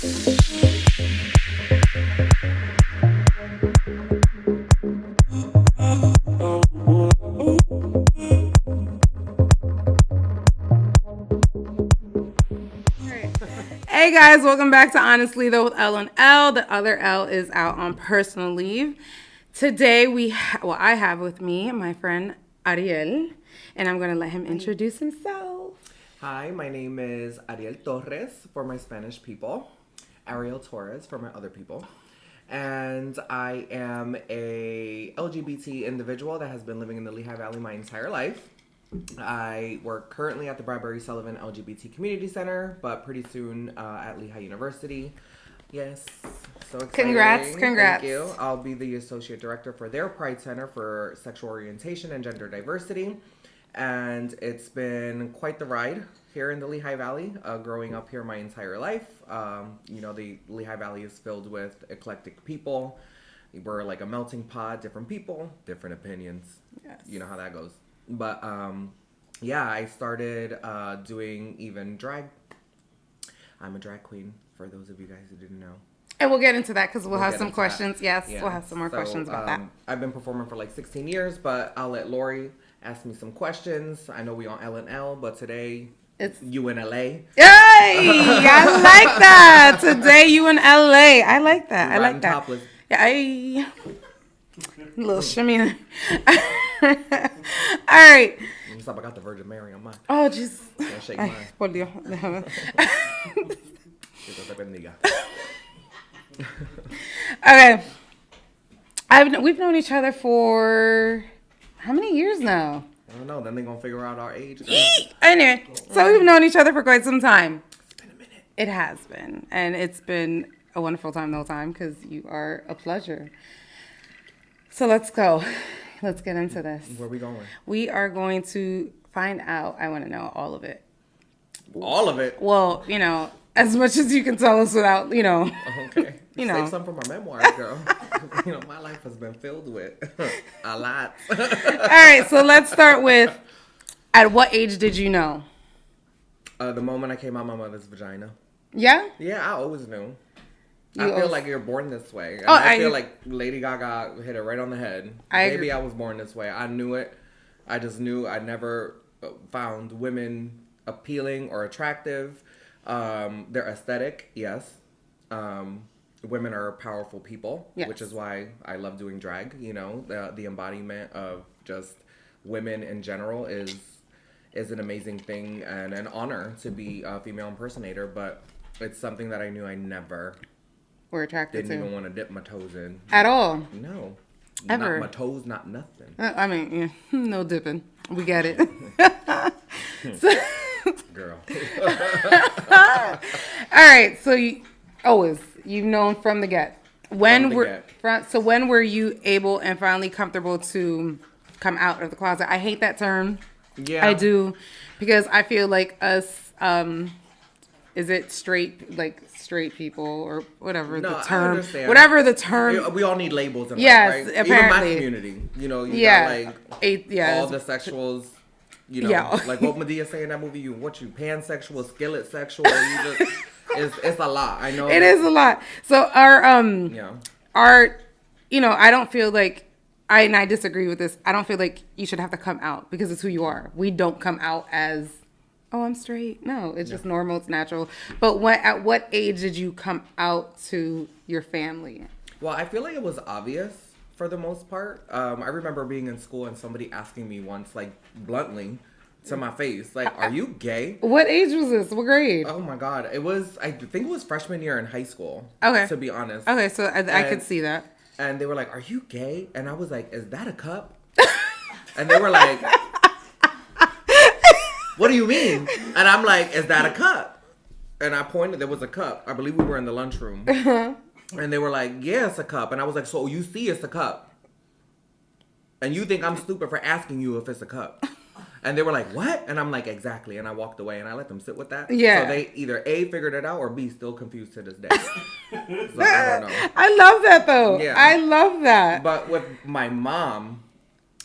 Hey guys, welcome back to Honestly Though with L and L. The other L is out on personal leave. Today I have with me my friend Ariel, and I'm gonna let him introduce himself. Hi, my name is Ariel Torres for my Spanish people, Ariel Torres for my other people, and I am a LGBT individual that has been living in the Lehigh Valley my entire life. I work currently at the Bradbury Sullivan LGBT Community Center, but pretty soon at Lehigh University. Yes, so exciting. Congrats. Thank you. I'll be the Associate Director for their Pride Center for Sexual Orientation and Gender Diversity. And it's been quite the ride here in the Lehigh Valley, growing up here my entire life. The Lehigh Valley is filled with eclectic people. We're like a melting pot, different people, different opinions. Yes. You know how that goes. But I started doing even drag. I'm a drag queen, for those of you guys who didn't know. And we'll get into that because we'll have some questions. That. Yes, yeah. We'll have some more questions about that. I've been performing for like 16 years, but I'll let Lorie ask me some questions. I know we on L and L, but today it's you in LA. Yay! I like that. Today you in LA. I like that. I like that. Topless. Yeah, a little shimmy. All right. I got the Virgin Mary on mine. Oh, just. Shake mine. Por Dios. Okay. We've known each other for how many years now? I don't know. Then they're going to figure out our age. Anyway, so we've known each other for quite some time. It's been a minute. It has been. And it's been a wonderful time the whole time because you are a pleasure. So let's go. Let's get into this. Where are we going? We are going to find out. I want to know all of it. All of it? Well, as much as you can tell us without, Okay. Save some from our memoirs, girl. My life has been filled with a lot. All right, so let's start with, at what age did you know? The moment I came out my mother's vagina. Yeah? Yeah, I always knew. I feel like you're born this way. And I feel like Lady Gaga hit it right on the head. Maybe I was born this way. I knew it. I just knew I never found women appealing or attractive. They're aesthetic, yes. Women are powerful people, yes. Which is why I love doing drag. The embodiment of just women in general is an amazing thing and an honor to be a female impersonator. But it's something that I knew I never were attracted didn't even want to dip my toes in at all. No, ever. Not my toes, not nothing. No dipping. We get it. Girl. All right, so you've known from the get. When were you able and finally comfortable to come out of the closet? I hate that term. Yeah, I do, because I feel like us. Is it straight people or whatever the term? I understand. Whatever the term. We all need labels in yes, life, right? Apparently. Even my community. You got all the sexuals. Like what Medea say in that movie. Pansexual, skillet sexual. It's a lot. I know. It is a lot. So I don't feel like I disagree with this. I don't feel like you should have to come out because it's who you are. We don't come out as, oh, I'm straight. No, it's just normal. It's natural. But at what age did you come out to your family? Well, I feel like it was obvious for the most part. I remember being in school and somebody asking me once, like bluntly, to my face, like, "Are you gay?" What age was this? What grade? Oh my God, I think it was freshman year in high school. Okay. To be honest. Okay, so I could see that. And they were like, "Are you gay?" And I was like, "Is that a cup?" And they were like, "What do you mean?" And I'm like, "Is that a cup?" And I pointed, there was a cup. I believe we were in the lunchroom. And they were like, "Yeah, it's a cup." And I was like, "So you see it's a cup. And you think I'm stupid for asking you if it's a cup?" And they were like, "What?" And I'm like, "Exactly." And I walked away and I let them sit with that. Yeah. So they either A, figured it out, or B, still confused to this day. So I don't know. I love that though. Yeah. I love that. But with my mom,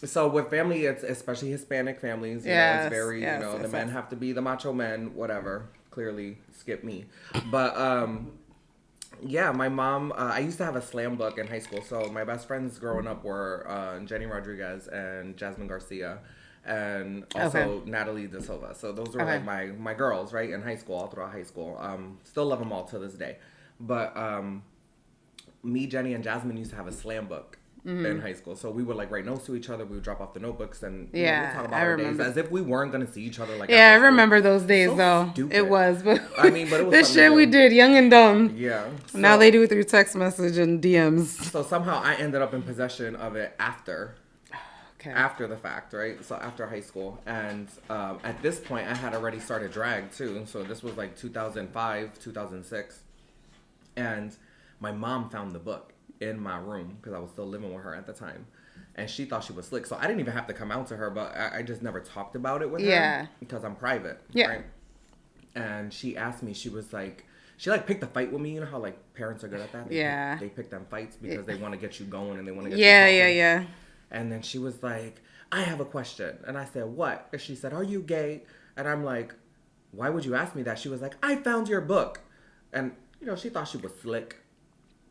so with family, it's especially Hispanic families, it's very, the men have to be the macho men, whatever. Clearly skip me. But Yeah, my mom, I used to have a slam book in high school. So my best friends growing up were Jenny Rodriguez and Jasmine Garcia, and also Natalie De Silva. So those were like my girls, right, in high school, all throughout high school. Still love them all to this day. But me, Jenny, and Jasmine used to have a slam book in high school. So we would like write notes to each other. We would drop off the notebooks and we'd talk about our days as if we weren't going to see each other. Like I remember those days though. Stupid. It was, but I mean, but it was this shit we did, young and dumb. Yeah. So, now they do it through text message and DMs. So somehow I ended up in possession of it after the fact, right? So after high school. And at this point, I had already started drag too. So this was like 2005, 2006. And my mom found the book in my room because I was still living with her at the time. And she thought she was slick. So I didn't even have to come out to her, but I just never talked about it with her because I'm private. Yeah. Right? And she asked me, she was like, she like picked a fight with me. You know how like parents are good at that? They pick them fights because they want to get you going and they want to get you talking. Yeah. And then she was like, I have a question. And I said, what? And she said, are you gay? And I'm like, why would you ask me that? She was like, I found your book. And, you know, she thought she was slick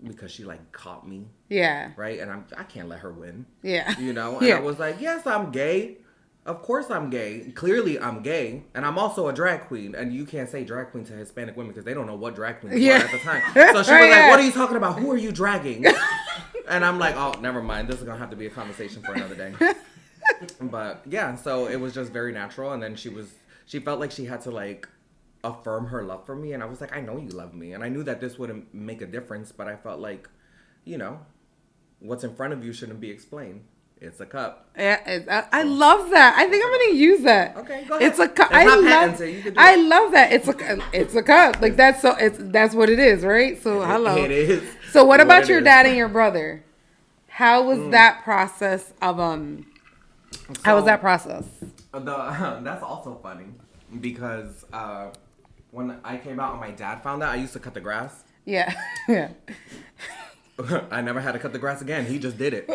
because she like caught me. Yeah. Right? And I can't let her win. Yeah. You know? And I was like, yes, I'm gay. Of course I'm gay. Clearly I'm gay. And I'm also a drag queen. And you can't say drag queen to Hispanic women because they don't know what drag queens were at the time. So she was like, what are you talking about? Who are you dragging? And I'm like, oh, never mind. This is going to have to be a conversation for another day. But yeah, so it was just very natural. And then she felt like she had to like affirm her love for me. And I was like, I know you love me. And I knew that this wouldn't make a difference. But I felt like, you know, what's in front of you shouldn't be explained. It's a cup. Yeah, I love that. I think I'm going to use that. Okay, go ahead. It's a cup. I love that. It's a cup. Like that's what it is, right? So hello. It is. So what about your dad and your brother? How was that process of How was that process? That's also funny because when I came out and my dad found out, I used to cut the grass. Yeah. Yeah. I never had to cut the grass again. He just did it.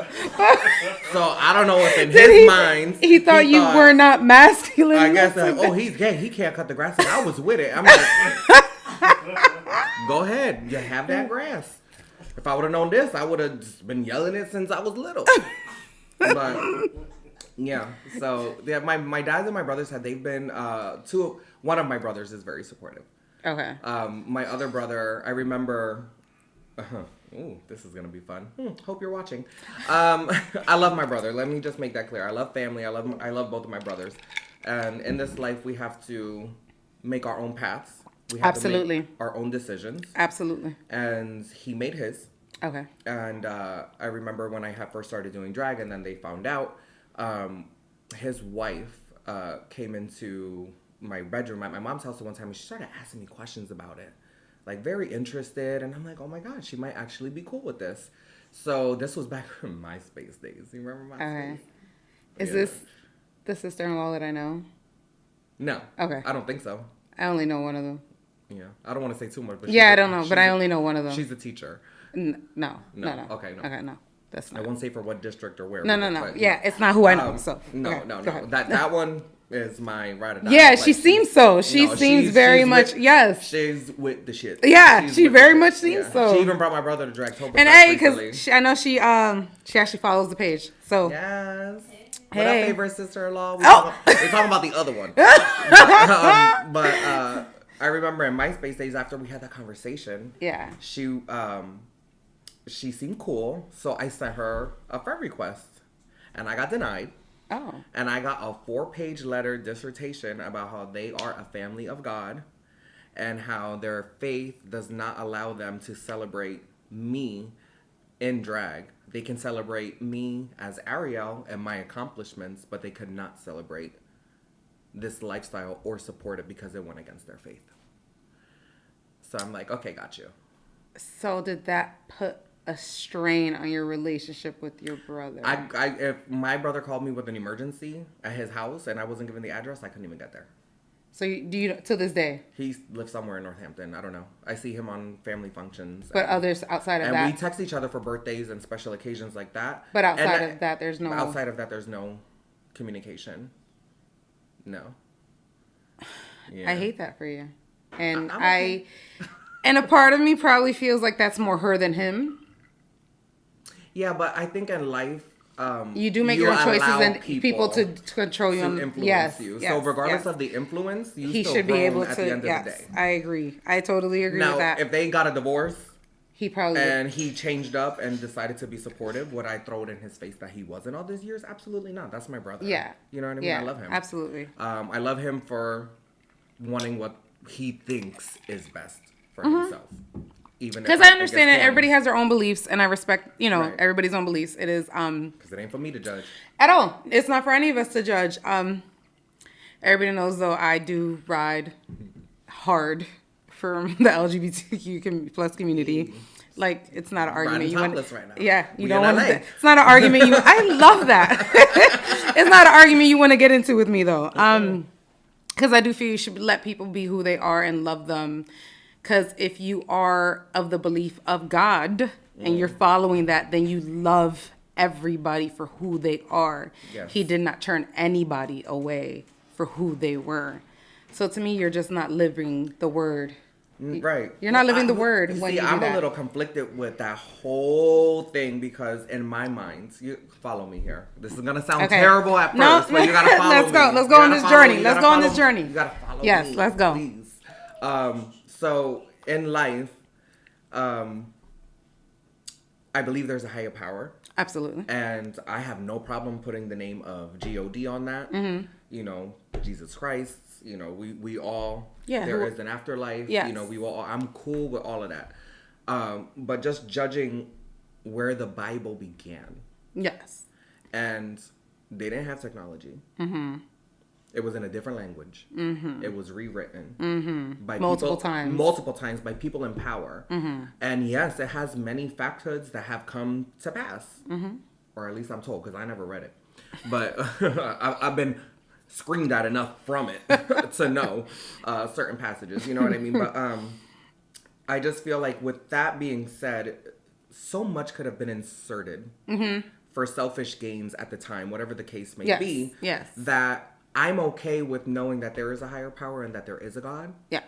So I don't know if in his mind he thought you were not masculine. I guess he's gay. He can't cut the grass. And I was with it. I'm like, go ahead. You have that grass. If I would have known this, I would have just been yelling it since I was little. But yeah. So yeah, my dads and my brothers they've been one of my brothers is very supportive. Okay. My other brother, I remember. Ooh, this is gonna be fun. Hope you're watching. I love my brother. Let me just make that clear. I love family. I love both of my brothers. And in this life, we have to make our own paths. We have to make our own decisions. Absolutely. And he made his. Okay. And I remember when I had first started doing drag, and then they found out. His wife came into my bedroom at my mom's house at one time, and she started asking me questions about it. Like, very interested. And I'm like, oh, my God, she might actually be cool with this. So this was back in MySpace days. You remember MySpace? Okay. Is this the sister-in-law that I know? No. Okay. I don't think so. I only know one of them. Yeah. I don't want to say too much. But I don't know. But I only know one of them. She's a teacher. No. Okay, no. Okay, no. That's not. I won't say for what district or where. No. But, yeah, it's not who I know. So No. That one is my ride or die. Yeah, she seems so. She seems very much. Yes, she's with the shit. Yeah, she very much seems so. She even brought my brother to Dragtober. And because I know she actually follows the page. So yes. Hey. Our favorite sister-in-law. We're talking about the other one. But I remember in MySpace days after we had that conversation. Yeah. She seemed cool, so I sent her a friend request, and I got denied. Oh. And I got a 4-page letter dissertation about how they are a family of God and how their faith does not allow them to celebrate me in drag. They can celebrate me as Ariel and my accomplishments, but they could not celebrate this lifestyle or support it because it went against their faith. So I'm like, okay, got you. So did that put a strain on your relationship with your brother? If my brother called me with an emergency at his house and I wasn't given the address, I couldn't even get there. So do you to this day? He lives somewhere in Northampton. I don't know. I see him on family functions. But others outside of that? And we text each other for birthdays and special occasions like that. But outside of that, there's no... Outside of that, there's no communication. No. Yeah. I hate that for you. And And a part of me probably feels like that's more her than him. Yeah, but I think in life, you do make your own choices and people to control you and influence you. So regardless of the influence, he still should be able to. At the end of the day, I agree. I totally agree with that. If they got a divorce, he probably and he changed up and decided to be supportive, would I throw it in his face that he wasn't all these years? Absolutely not. That's my brother. Yeah, you know what I mean. I love him. Absolutely. I love him for wanting what he thinks is best for himself. Even because I understand it, everybody has their own beliefs, and I respect, everybody's own beliefs. It is because it ain't for me to judge at all. It's not for any of us to judge. Everybody knows though I do ride hard for the LGBTQ plus community. Like it's not an argument you want. Right now. Yeah, you don't want to. It's not an argument you. I love that. It's not an argument you want to get into with me though. Because I do feel you should let people be who they are and love them. Because if you are of the belief of God and you're following that, then you love everybody for who they are. Yes. He did not turn anybody away for who they were. So to me, you're just not living the word. Right. You're not living the word when you do that. I'm a little conflicted with that whole thing because in my mind, you follow me here. This is going to sound terrible at first, but you got to follow me. Let's go on this journey. Let's go on this journey. You got to follow me. Yes, let's go. Please. So in life, I believe there's a higher power. Absolutely. And I have no problem putting the name of God on that. Jesus Christ, we all, there is an afterlife. Yes. We all, I'm cool with all of that. But just judging where the Bible began. Yes. And they didn't have technology. It was in a different language. It was rewritten by multiple times by people in power. And yes, it has many factors that have come to pass, or at least I'm told because I never read it. But I've been screamed at enough from it to know certain passages. You know what I mean? But I just feel like with that being said, so much could have been inserted for selfish gains at the time, whatever the case may be. Yes. That I'm okay with knowing that there is a higher power and that there is a God. Yes.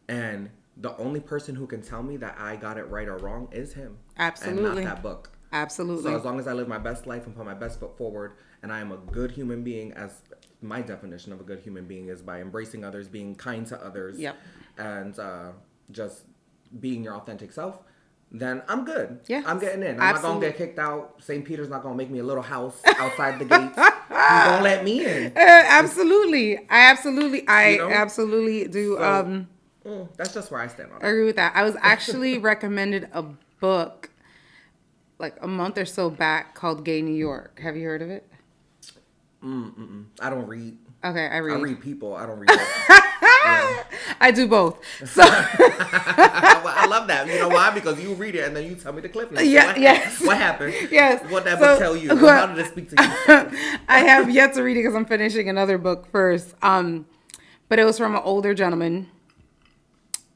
And the only person who can tell me that I got it right or wrong is him. Absolutely. And not that book. Absolutely. So as long as I live my best life and put my best foot forward and I am a good human being, as my definition of a good human being is by embracing others, being kind to others, and just being your authentic self, then I'm good. Yeah. I'm getting in. I'm not going to get kicked out. St. Peter's not going to make me a little house outside the gates. He's going to let me in. Absolutely. I absolutely do. That's just where I stand on it. I agree with that. I was actually recommended a book like a month or so back called Gay New York. Have you heard of it? I don't read. Okay, I read. I read people. I don't read books. Yeah. I do both. So I love that. You know why? Because you read it and then you tell me the cliff notes. Yeah, yes. What happened? Yes. What that book tell you? How did it speak to you? I have yet to read it because I'm finishing another book first. But it was from an older gentleman.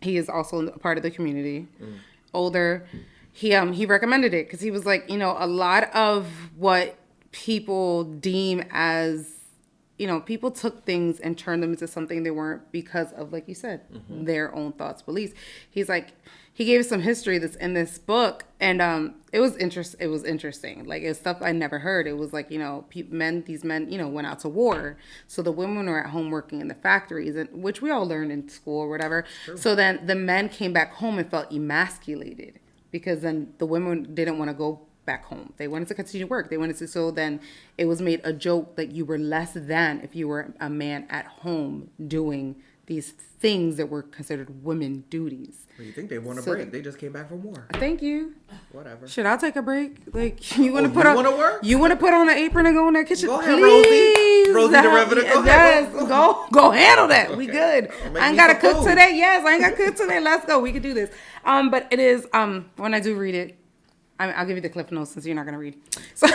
He is also a part of the community. Older. He recommended it because he was like, a lot of what people deem as, people took things and turned them into something they weren't because of, like you said, their own thoughts, beliefs. He's like, he gave some history that's in this book, and it was interesting. Like, it's stuff I never heard. It was like, these men, went out to war. So the women were at home working in the factories, which we all learned in school or whatever. True. So then the men came back home and felt emasculated because then the women didn't want to go back home. They wanted to continue to work. So then it was made a joke that you were less than if you were a man at home doing these things that were considered women duties. Well, you think they want a break? They just came back from war. Thank you. Whatever. Should I take a break? Like, you want to put work? You want to put on an apron and go in that kitchen? Go ahead, Rosie. Rosie the Riveter. Go ahead. Go handle that. Okay. We good. I ain't got to cook today. Yes, I ain't got to cook today. Let's go. We can do this. But it is, when I do read it, I'll give you the cliff notes since you're not going to read. So,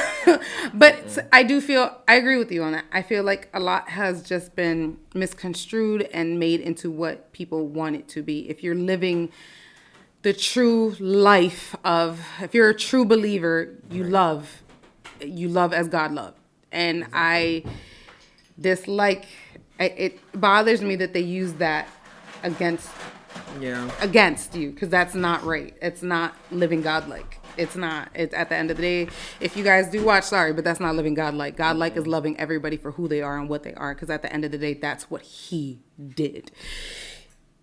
but I do feel, I agree with you on that. I feel like a lot has just been misconstrued and made into what people want it to be. If you're living the true life of, if you're a true believer, you love as God loved. And I dislike, it bothers me that they use that against against you, because that's not right. It's not living godlike. It's not. It's at the end of the day, if you guys do watch, sorry, but that's not living godlike. Godlike is loving everybody for who they are and what they are, because at the end of the day, that's what he did.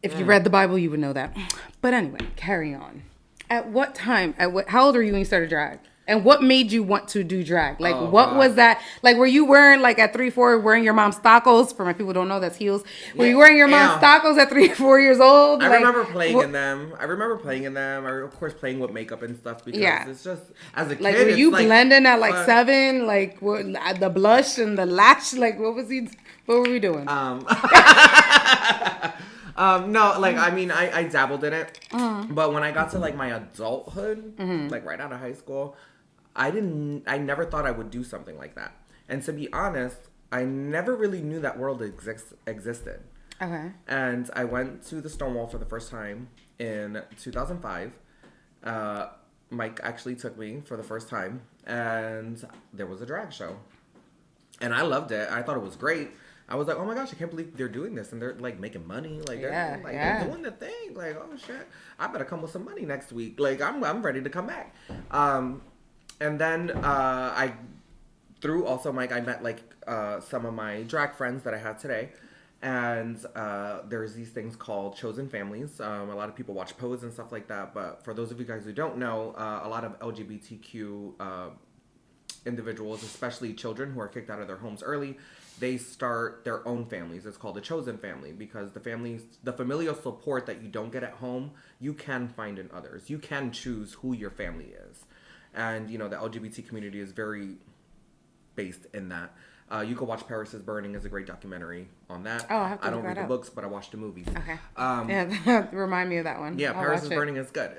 If you read the Bible, you would know that. But anyway, carry on. At what time, how old were you when you started drag? And what made you want to do drag? Like, what was that? Like, were you wearing, like, at 3, 4, wearing your mom's tacos? For my people who don't know, that's heels. Were you wearing your mom's tacos at 3, 4 years old? I remember playing in them. I remember playing in them. Of course, playing with makeup and stuff, because it's just, as a kid, like, were you blending at, like, 7? Like, what, the blush and the lash? Like, what were we doing? No, like, I mean, I dabbled in it. But when I got to, like, my adulthood, like, right out of high school, I never thought I would do something like that. And to be honest, I never really knew that world existed. Okay. And I went to the Stonewall for the first time in 2005. Mike actually took me for the first time, and there was a drag show. And I loved it. I thought it was great. I was like, oh my gosh, I can't believe they're doing this, and they're like making money. Like, they're doing the thing. Like, oh shit, I better come with some money next week. Like, I'm ready to come back. And then through also Mike, I met like some of my drag friends that I have today. And there's these things called chosen families. A lot of people watch Pose and stuff like that. But for those of you guys who don't know, a lot of LGBTQ individuals, especially children who are kicked out of their homes early, they start their own families. It's called a chosen family, because the familial support that you don't get at home, you can find in others. You can choose who your family is. And, you know, the LGBT community is very based in that. You can watch Paris is Burning. Is a great documentary on that. Oh, I have to I don't read the books, but I watch the movies. Okay. Yeah, remind me of that one. Yeah, Paris is Burning is good.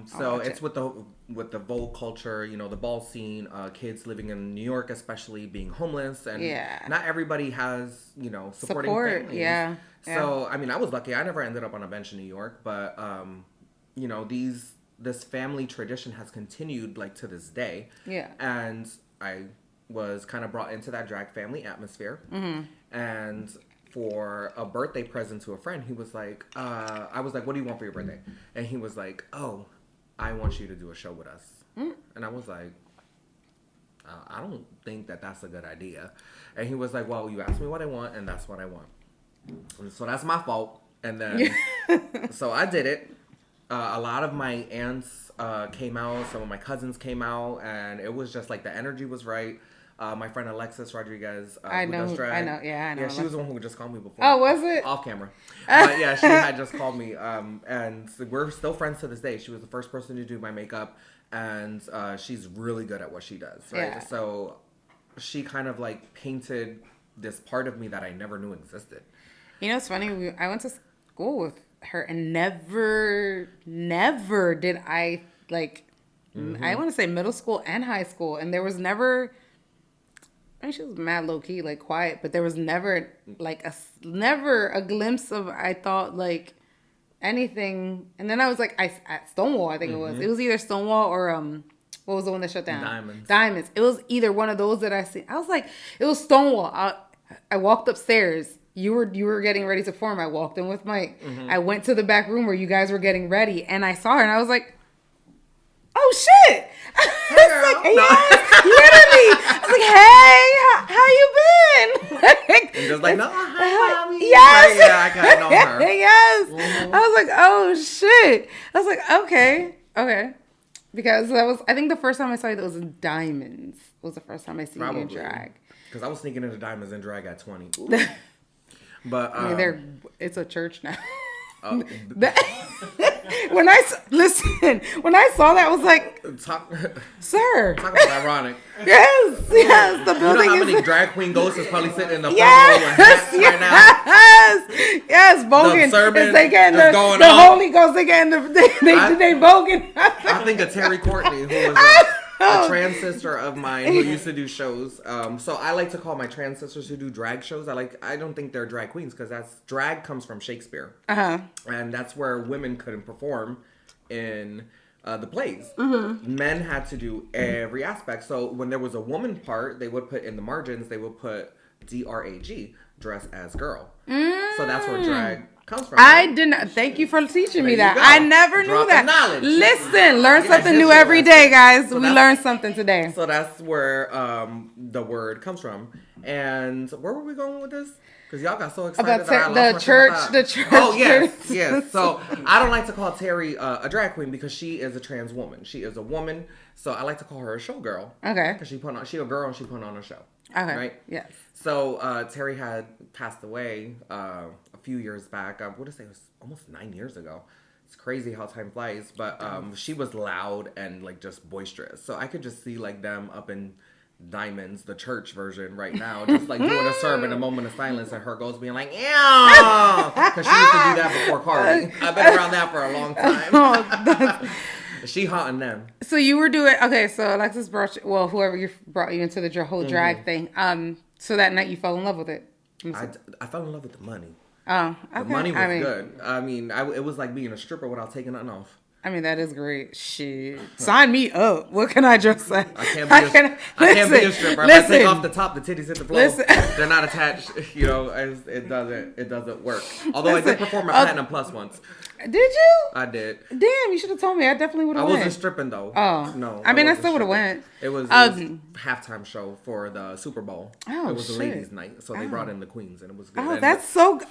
So it's with the Vogue culture, you know, the ball scene, kids living in New York, especially being homeless, and not everybody has, you know, supporting families. Yeah. So I mean, I was lucky. I never ended up on a bench in New York, but you know, this family tradition has continued like to this day. Yeah. And I was kind of brought into that drag family atmosphere. And for a birthday present to a friend, he was like, I was like, what do you want for your birthday? And he was like, oh, I want you to do a show with us. And I was like, I don't think that's a good idea. And he was like, well, you asked me what I want, and that's what I want. And so that's my fault. And then, so I did it. A lot of my aunts came out. Some of my cousins came out. And it was just like the energy was right. My friend Alexis Rodriguez, I know. Yeah, I know. Yeah, she was the one who just called me before. Oh, was it? Off camera. But yeah, she had just called me. And we're still friends to this day. She was the first person to do my makeup. And she's really good at what she does, right? Yeah. So she kind of like painted this part of me that I never knew existed. You know, it's funny. I went to school with her, and never did I like, I want to say middle school and high school. And there was never... I mean, she was mad low key, like quiet, but there was never like never a glimpse of, I thought, like anything. And then I was like, at Stonewall, I think it was either Stonewall or what was the one that shut down? Diamonds. It was either one of those that I seen. I was like, it was Stonewall. I walked upstairs. You were getting ready to perform. I walked in with Mike. I went to the back room where you guys were getting ready, and I saw her, and I was like, oh shit! Like, yes, literally. I was like, hey, how you been? And just like, no, hi, mommy. Yes. Right, yeah, I kind of know her. Yes. I was like, oh shit. I was like, okay. Because that was, I think the first time I saw you, that was in Diamonds. Was the first time I seen you in drag. Because I was sneaking into Diamonds and drag at 20. But I mean, it's a church now. When I saw that, I was like, sir. Talk about ironic. Yes. The building. You know how many drag queen ghosts is probably sitting in the front row with hats right now? Yes, Bogan. The sermon is they getting is going the on. Holy Ghost. They getting they Bogan. I think of Terry Courtney, who was a trans sister of mine who used to do shows. So I like to call my trans sisters who do drag shows. I don't think they're drag queens, because drag comes from Shakespeare, and that's where women couldn't perform in the plays. Men had to do every aspect. So when there was a woman part, they would put in the margins. They would put drag, dress as girl. So that's where drag comes from. I didn't. Thank you for teaching me that. I never knew that. Knowledge. Listen, learn something new every day, guys. So we learned something today. So that's where the word comes from. And where were we going with this? Because y'all got so excited about the church. Oh yes. So I don't like to call Terry a drag queen because she is a trans woman. She is a woman. So I like to call her a showgirl. Okay. Because she a girl and she put on a show. Okay. Right. Yes. So Terry had passed away a few years back. I would say it was almost 9 years ago. It's crazy how time flies. But she was loud and like just boisterous. So I could just see like them up in Diamonds, the church version right now, just like doing a sermon, a moment of silence, and her goes being like, yeah, because she used to do that before Cardi. I've been around that for a long time. She haunting them. So you were doing, okay, so Alexis brought you, well, whoever brought you into the whole drag thing. So that night you fell in love with it. I fell in love with the money. Oh, okay. The money was good. I mean, it was like being a stripper without taking nothing off. I mean, that is great. Shit. Sign me up. What can I just say? I can't be a stripper. If I take off the top, the titties hit the floor. They're not attached. You know, it doesn't work. Although I did perform a Platinum Plus once. Did you? I did. Damn, you should have told me. I definitely would have went. I wasn't stripping though. Oh. No. I mean, I still would have went. It was halftime show for the Super Bowl. Oh, it was the ladies' night. So they brought in the queens and it was good. Oh, that's so good.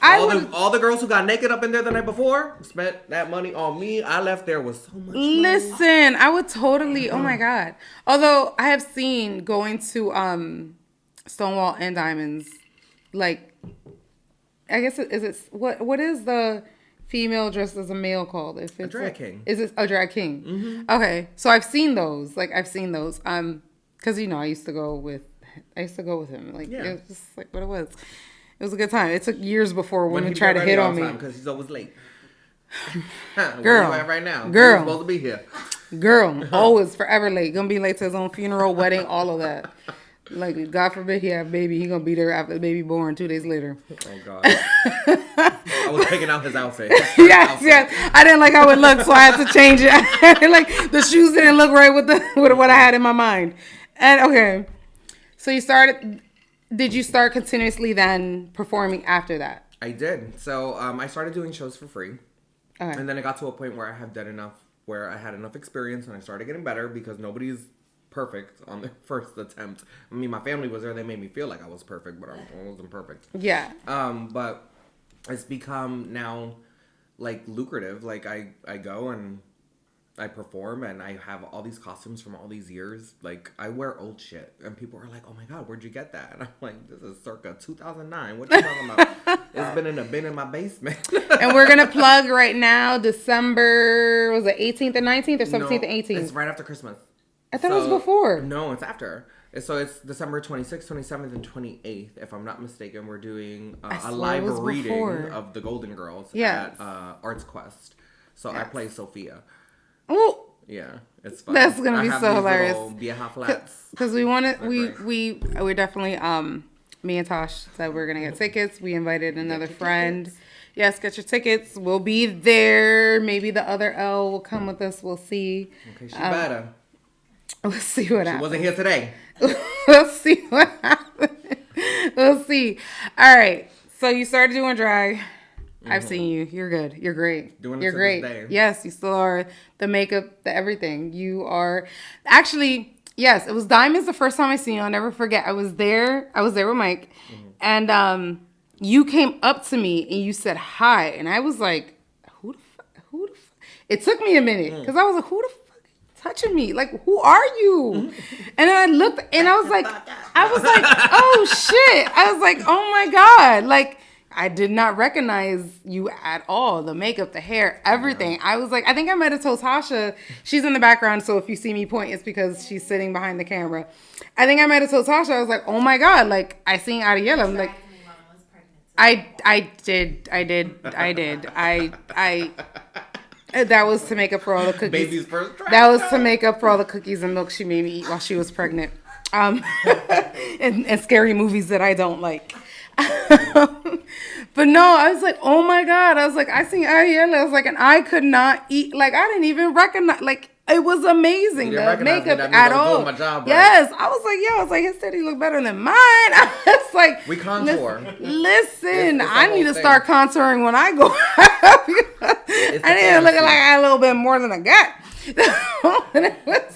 All the girls who got naked up in there the night before spent that money on me. I left there with so much money. Listen, I would totally, oh my God. Although I have seen going to Stonewall and Diamonds, like, I guess what is the female dressed as a male called? If it's a drag king. Is it a drag king? Mm-hmm. Okay, so I've seen those. Because I used to go with him. Like it was just like what it was. It was a good time. It took years before women tried to hit on me because he's always late. Girl, where you at right now? Girl, you're supposed to be here. Girl, always forever late. Gonna be late to his own funeral, wedding, all of that. Like, God forbid he have a baby, he gonna be there after the baby born 2 days later. Oh, God. I was picking out his outfit. Yes. I didn't like how it looked, so I had to change it. Like, the shoes didn't look right with what I had in my mind. And, okay. So did you start continuously then performing after that? I did. So, I started doing shows for free. Okay. And then it got to a point where I had enough experience and I started getting better because nobody's perfect on their first attempt. I mean, my family was there. They made me feel like I was perfect, but I wasn't perfect. Yeah. But it's become now like lucrative. Like I go and I perform and I have all these costumes from all these years. Like I wear old shit and people are like, oh my God, where'd you get that? And I'm like, this is circa 2009. What are you talking about? It's been in a bin in my basement. And we're going to plug right now, December, was it 18th and 19th or 17th and 18th? It's right after Christmas. I thought it was before. No, it's after. So it's December 26th, 27th, and 28th. If I'm not mistaken, we're doing a live reading of The Golden Girls at Arts Quest. So I play Sophia. Oh. Yeah, it's fun. That's going to be so hilarious. Vieja flats. Because we definitely, me and Tosh said we're going to get tickets. We invited another friend. Tickets. Yes, get your tickets. We'll be there. Maybe the other L will come with us. We'll see. Okay, she better. We'll see what happens. She wasn't here today. We'll see what happens. We'll see. All right. So you started doing drag. Mm-hmm. I've seen you. You're good. You're great. You're great. This day. Yes, you still are. The makeup, the everything. You are. Actually, yes, it was Diamonds the first time I seen you. I'll never forget. I was there with Mike. Mm-hmm. And you came up to me and you said hi. And I was like, who the fuck? It took me a minute. Because I was like, who the fuck? Touching me, like, who are you? And then I looked and I was like, oh shit. I was like, oh my God. Like, I did not recognize you at all. The makeup, the hair, everything. I was like, I think I might have told Tasha, she's in the background, so if you see me point, it's because she's sitting behind the camera. I think I might have told Tasha, I was like, oh my God, like, I seen Ariel. I'm like, I did. That was to make up for all the cookies. Baby's first try. That was to make up for all the cookies and milk she made me eat while she was pregnant. And scary movies that I don't like. But no, I was like, oh my God. I was like, I seen Ariel. I was like, and I could not eat. Like, I didn't even recognize. Like, It was amazing. The makeup at all. My job, right? Yes, I was like, his titty look better than mine. I was like, we contour. Listen, I need to start contouring when I go. I need to look like I got a little bit more than I got.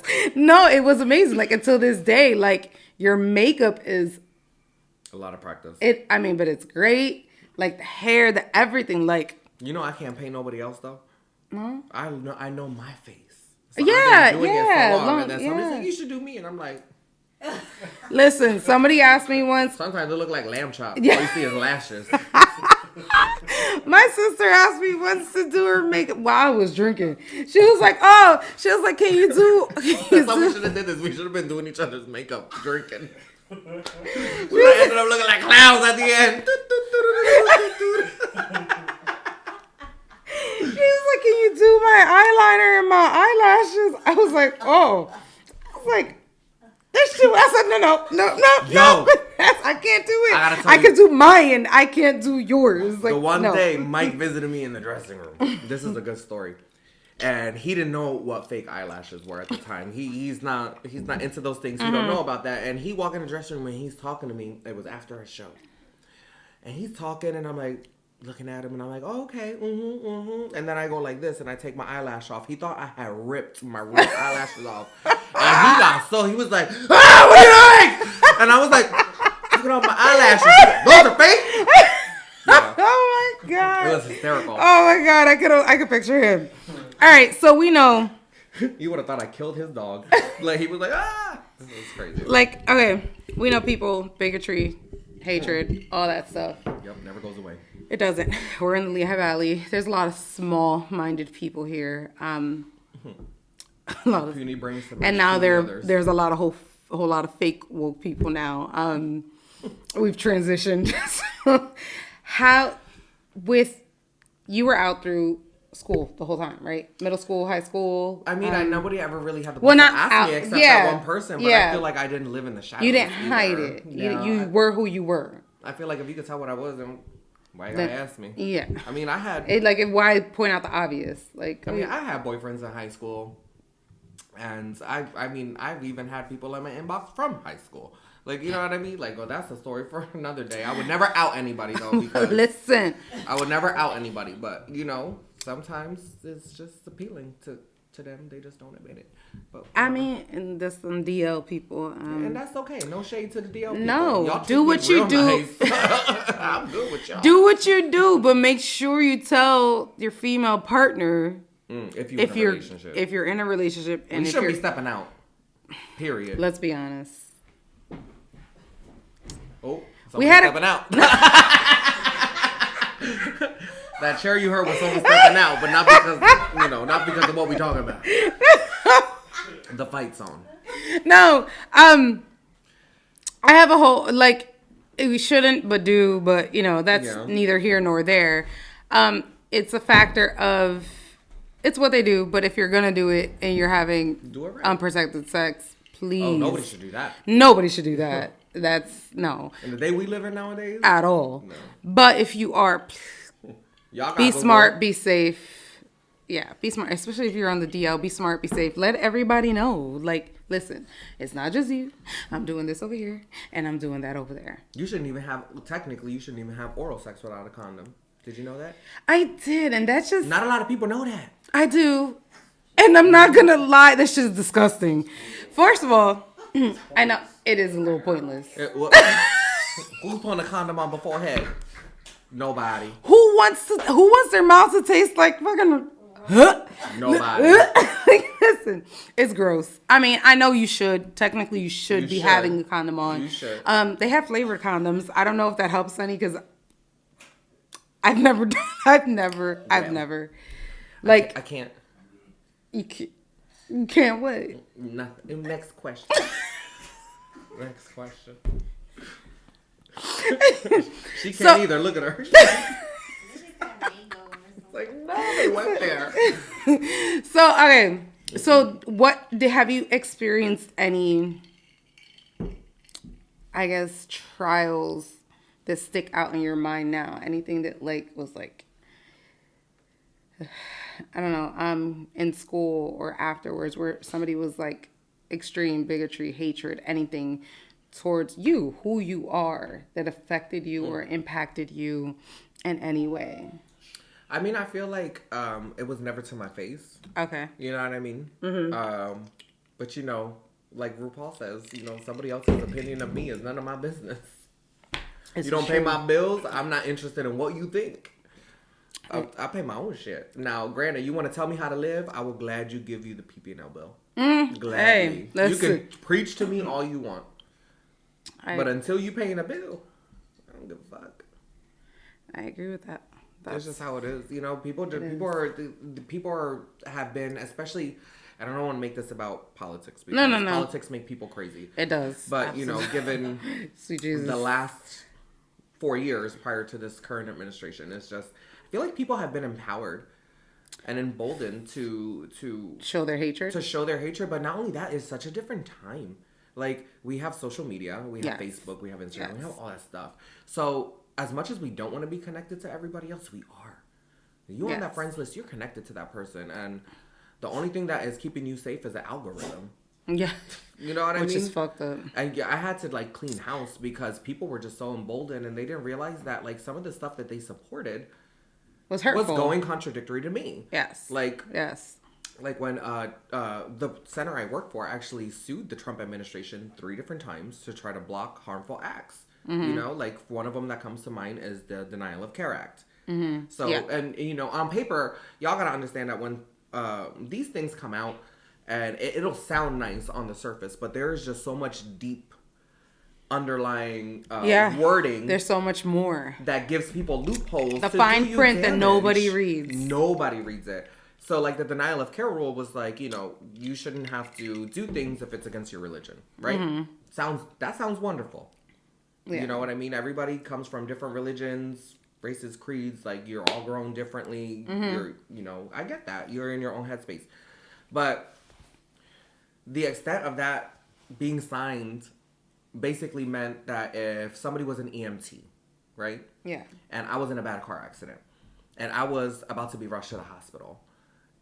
It was amazing. Like until this day, like your makeup is a lot of practice. But it's great. Like the hair, the everything. Like I can't paint nobody else though. No, I know my face. So I've been doing it so long, and then somebody's like, "You should do me," and I'm like, "Listen." Somebody asked me once. Sometimes they look like lamb chops. Yeah. All you see is lashes. My sister asked me once to do her makeup while I was drinking. She was like, "Can you do?" We should have did this. We should have been doing each other's makeup drinking. We ended up looking like clowns at the end. She was like, "Can you do my eyeliner and my eyelashes?" I was like, "This shit." I said, no. I can't do it. I can do mine. I can't do yours. Like, the one day Mike visited me in the dressing room. This is a good story. And he didn't know what fake eyelashes were at the time. He's not into those things. He don't know about that. And he walked in the dressing room and he's talking to me. It was after a show. And he's talking and I'm like, looking at him and I'm like, oh, okay, and then I go like this and I take my eyelash off. He thought I had ripped my real eyelashes off, and he was like, what are you doing? And I was like, look at my eyelashes. Those are fake. Yeah. Oh my god, it was hysterical. Oh my god, I could picture him. All right, so we know. You would have thought I killed his dog. Like he was like, this is crazy. Like, okay, we know people, bigotry, hatred, all that stuff. Yep, never goes away. It doesn't. We're in the Lehigh Valley. There's a lot of small-minded people here. A lot of puny brains. And now there's a lot of whole lot of fake woke people now. We've transitioned. How you were out through school the whole time, right? Middle school, high school. I mean, nobody ever really had the to ask me except that one person. But I feel like I didn't live in the shadows. You didn't hide it. No, you were who you were. I feel like if you could tell what I was, then why you gotta ask me? Yeah. I mean, I had... why point out the obvious? Like, I had boyfriends in high school. And I've even had people in my inbox from high school. Like, you know what I mean? Like, well, that's a story for another day. I would never out anybody, though, because... Listen. I would never out anybody. But, sometimes it's just appealing to them. They just don't admit it. But and there's some DL people. And that's okay. No shade to the DL people. No, y'all do what you do. Nice. I'm good with y'all. Do what you do, but make sure you tell your female partner if you're in a relationship. And you shouldn't be stepping out. Period. Let's be honest. Oh, we had stepping out. That chair you heard was someone stepping out, but not because of what we're talking about. The fight song. No, I have a whole we shouldn't, but do, but that's neither here nor there. It's a factor of it's what they do, but if you're gonna do it and you're having unprotected sex, please. Oh, nobody should do that. Nobody should do that. That's no. In the day we live in nowadays, at all. No. But if you are. Be smart, be safe. Yeah, be smart. Especially if you're on the DL, be smart, be safe. Let everybody know. Like, listen, it's not just you. I'm doing this over here, and I'm doing that over there. You shouldn't even have oral sex without a condom. Did you know that? I did, and that's just... Not a lot of people know that. I do. And I'm not going to lie, that's just disgusting. First of all, I know it is a little pointless. Who's putting a condom on before head? Nobody. Who wants their mouth to taste like fucking... Nobody. Listen, it's gross. I mean, I know you should. Technically, you should be having a condom on. You should. They have flavored condoms. I don't know if that helps any because I've never done. I've never. Like I can't. You can't wait. Nothing. Next question. Next question. She can't either. Look at her. Like, no, they went there. So, okay. So, have you experienced any, I guess, trials that stick out in your mind now? Anything that, was I don't know, in school or afterwards where somebody was like extreme bigotry, hatred, anything towards you, who you are, that affected you or impacted you in any way? I mean, I feel like it was never to my face. Okay. You know what I mean? But, you know, like RuPaul says, you know, somebody else's opinion of me is none of my business. You don't pay my bills, I'm not interested in what you think. I pay my own shit. Now, granted, you want to tell me how to live, I will gladly give you the PP&L bill. Gladly. Hey, you can preach to me all you want. But until you paying a bill, I don't give a fuck. I agree with that. That's just how it is. You know, people have been, especially, I don't want to make this about politics. Because no. Politics make people crazy. It does. But, absolutely. You know, given the last 4 years prior to this current administration, it's just, I feel like people have been empowered and emboldened to show their hatred. But not only that, it's such a different time. Like, we have social media, we have Facebook, we have Instagram, we have all that stuff. So, as much as we don't want to be connected to everybody else, we are. You on that friends list, you're connected to that person. And the only thing that is keeping you safe is the algorithm. Yeah. You know what I mean? Which is fucked up. And I had to, like, clean house because people were just so emboldened and they didn't realize that, like, some of the stuff that they supported was hurtful. Was going contradictory to me. Yes. Yes. Like when the center I work for actually sued the Trump administration 3 different times to try to block harmful acts. You know, like one of them that comes to mind is the Denial of Care Act. So, and you know, on paper, y'all gotta understand that when these things come out, and it'll sound nice on the surface, but there is just so much deep underlying wording. There's so much more that gives people loopholes. The fine print that nobody reads. Nobody reads it. So, like, the denial of care rule was like, you know, you shouldn't have to do things if it's against your religion, right? That sounds wonderful. Yeah. You know what I mean? Everybody comes from different religions, races, creeds. Like, you're all grown differently. You're, you know, I get that. You're in your own headspace. But the extent of that being signed basically meant that if somebody was an EMT, right? Yeah. And I was in a bad car accident. And I was about to be rushed to the hospital.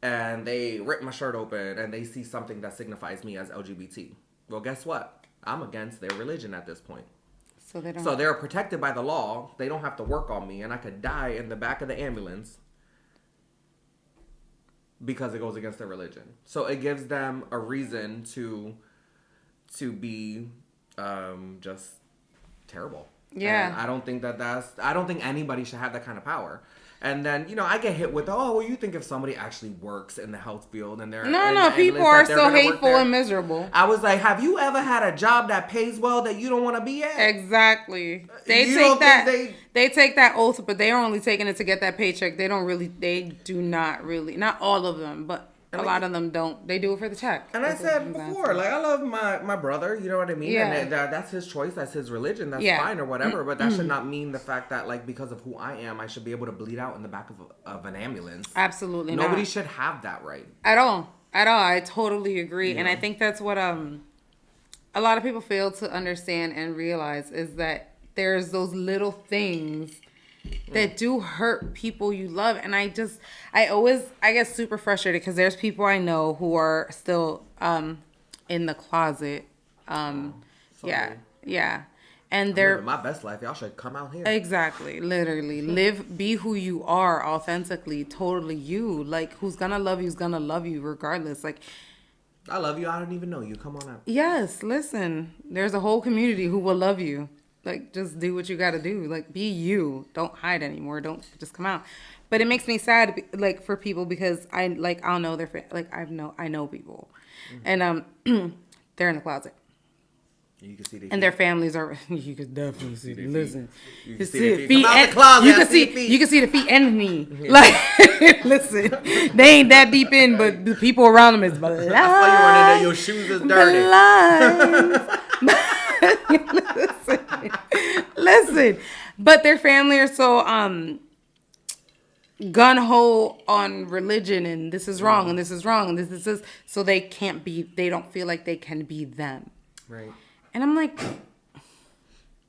And they rip my shirt open and they see something that signifies me as LGBT. Well, guess what? I'm against their religion at this point. So they're protected by the law. They don't have to work on me. And I could die in the back of the ambulance because it goes against their religion. So it gives them a reason to be just terrible. Yeah. And I don't think I don't think anybody should have that kind of power. And then, you know, I get hit with, oh, well, you think if somebody actually works in the health field and they're... No, people are so hateful and miserable. I was like, have you ever had a job that pays well that you don't want to be at? Exactly. They take that oath, but they're only taking it to get that paycheck. They do not really, not all of them, but a lot of them don't. They do it for the check. And I said before, like, I love my brother, you know what I mean? Yeah. And that's his choice, that's his religion, that's fine or whatever, but that should not mean the fact that, like, because of who I am, I should be able to bleed out in the back of an ambulance. Absolutely not. Nobody should have that right. At all. I totally agree. Yeah. And I think that's what a lot of people fail to understand and realize is that there's those little things that do hurt people you love. And I get super frustrated because there's people I know who are still in the closet. Yeah. And they're living my best life. Y'all should come out here. Exactly. Literally. Be who you are authentically, totally you. Like, who's gonna love you is gonna love you regardless. Like, I love you. I don't even know you. Come on out. Yes. Listen, there's a whole community who will love you. Like, just do what you got to do. Like, be you. Don't hide anymore. Don't just come out. But it makes me sad, like, for people because I'll know their I know people, and they're in the closet. You can see their and their families are. You can definitely see them. Listen, you can see the feet. Come out the closet. You can see the feet and the knee. Like, listen, they ain't that deep in, but the people around them is blind. That's why you want to know your shoes is dirty. Listen, but their family are so gun-ho on religion and this is wrong and this is wrong and this is this, so they don't feel like they can be them. Right. And I'm like,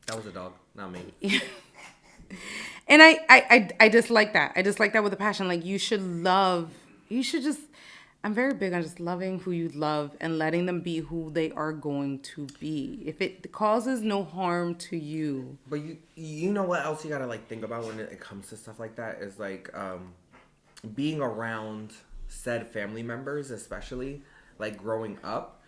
that was a dog, not me. And I dislike that. I dislike that with a passion. Like, you should love you should just. I'm very big on just loving who you love and letting them be who they are going to be. If it causes no harm to you. But you know what else you gotta like think about when it comes to stuff like that is like being around said family members, especially like growing up,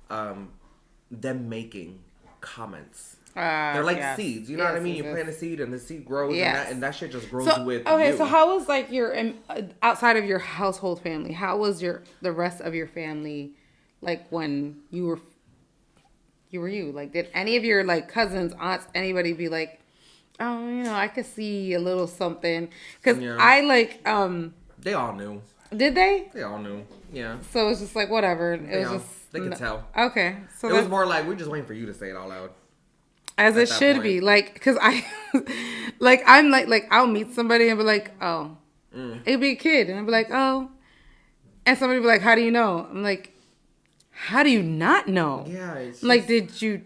them making comments. They're like seeds, you know what I mean? You plant a seed and the seed grows, and that shit just grows with you. So how was like your outside of your household family? How was the rest of your family, like when you were you? Like, did any of your like cousins, aunts, anybody be like, oh, I could see a little something? Because I like they all knew. Did they? They all knew. Yeah. So it's just like whatever. It was just they could tell. Okay, so it was more like we're just waiting for you to say it out loud. As it should be, like, because I'm like, I'll meet somebody and be like, oh, it'd be a kid, and I'd be like, oh, and somebody be like, how do you know? I'm like, how do you not know? Yeah, it's like, did you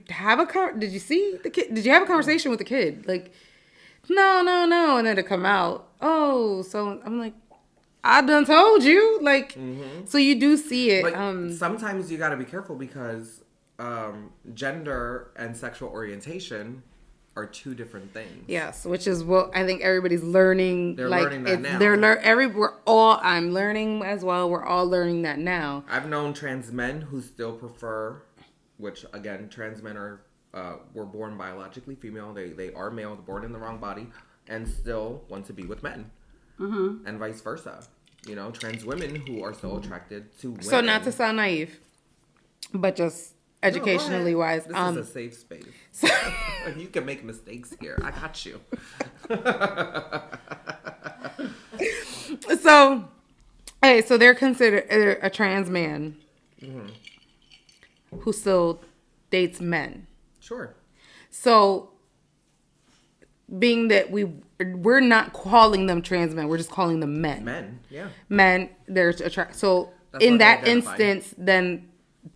see the kid? Did you have a conversation with the kid? Like, no, and then to come out, oh, so I'm like, I done told you, like, so you do see it. But sometimes you got to be careful because. Gender and sexual orientation are two different things. Yes, which is what I think everybody's learning. They're learning that now. I'm learning as well. We're all learning that now. I've known trans men who still prefer, which again, trans men are were born biologically female. They are male, born in the wrong body, and still want to be with men, and vice versa. Trans women who are so attracted to women. So not to sound naive, but just. Educationally wise, this is a safe space. You can make mistakes here. I got you. So they're considered a trans man who still dates men. Sure. So, being that we're not calling them trans men, we're just calling them men. Men, yeah. Men. There's so that's in that instance, then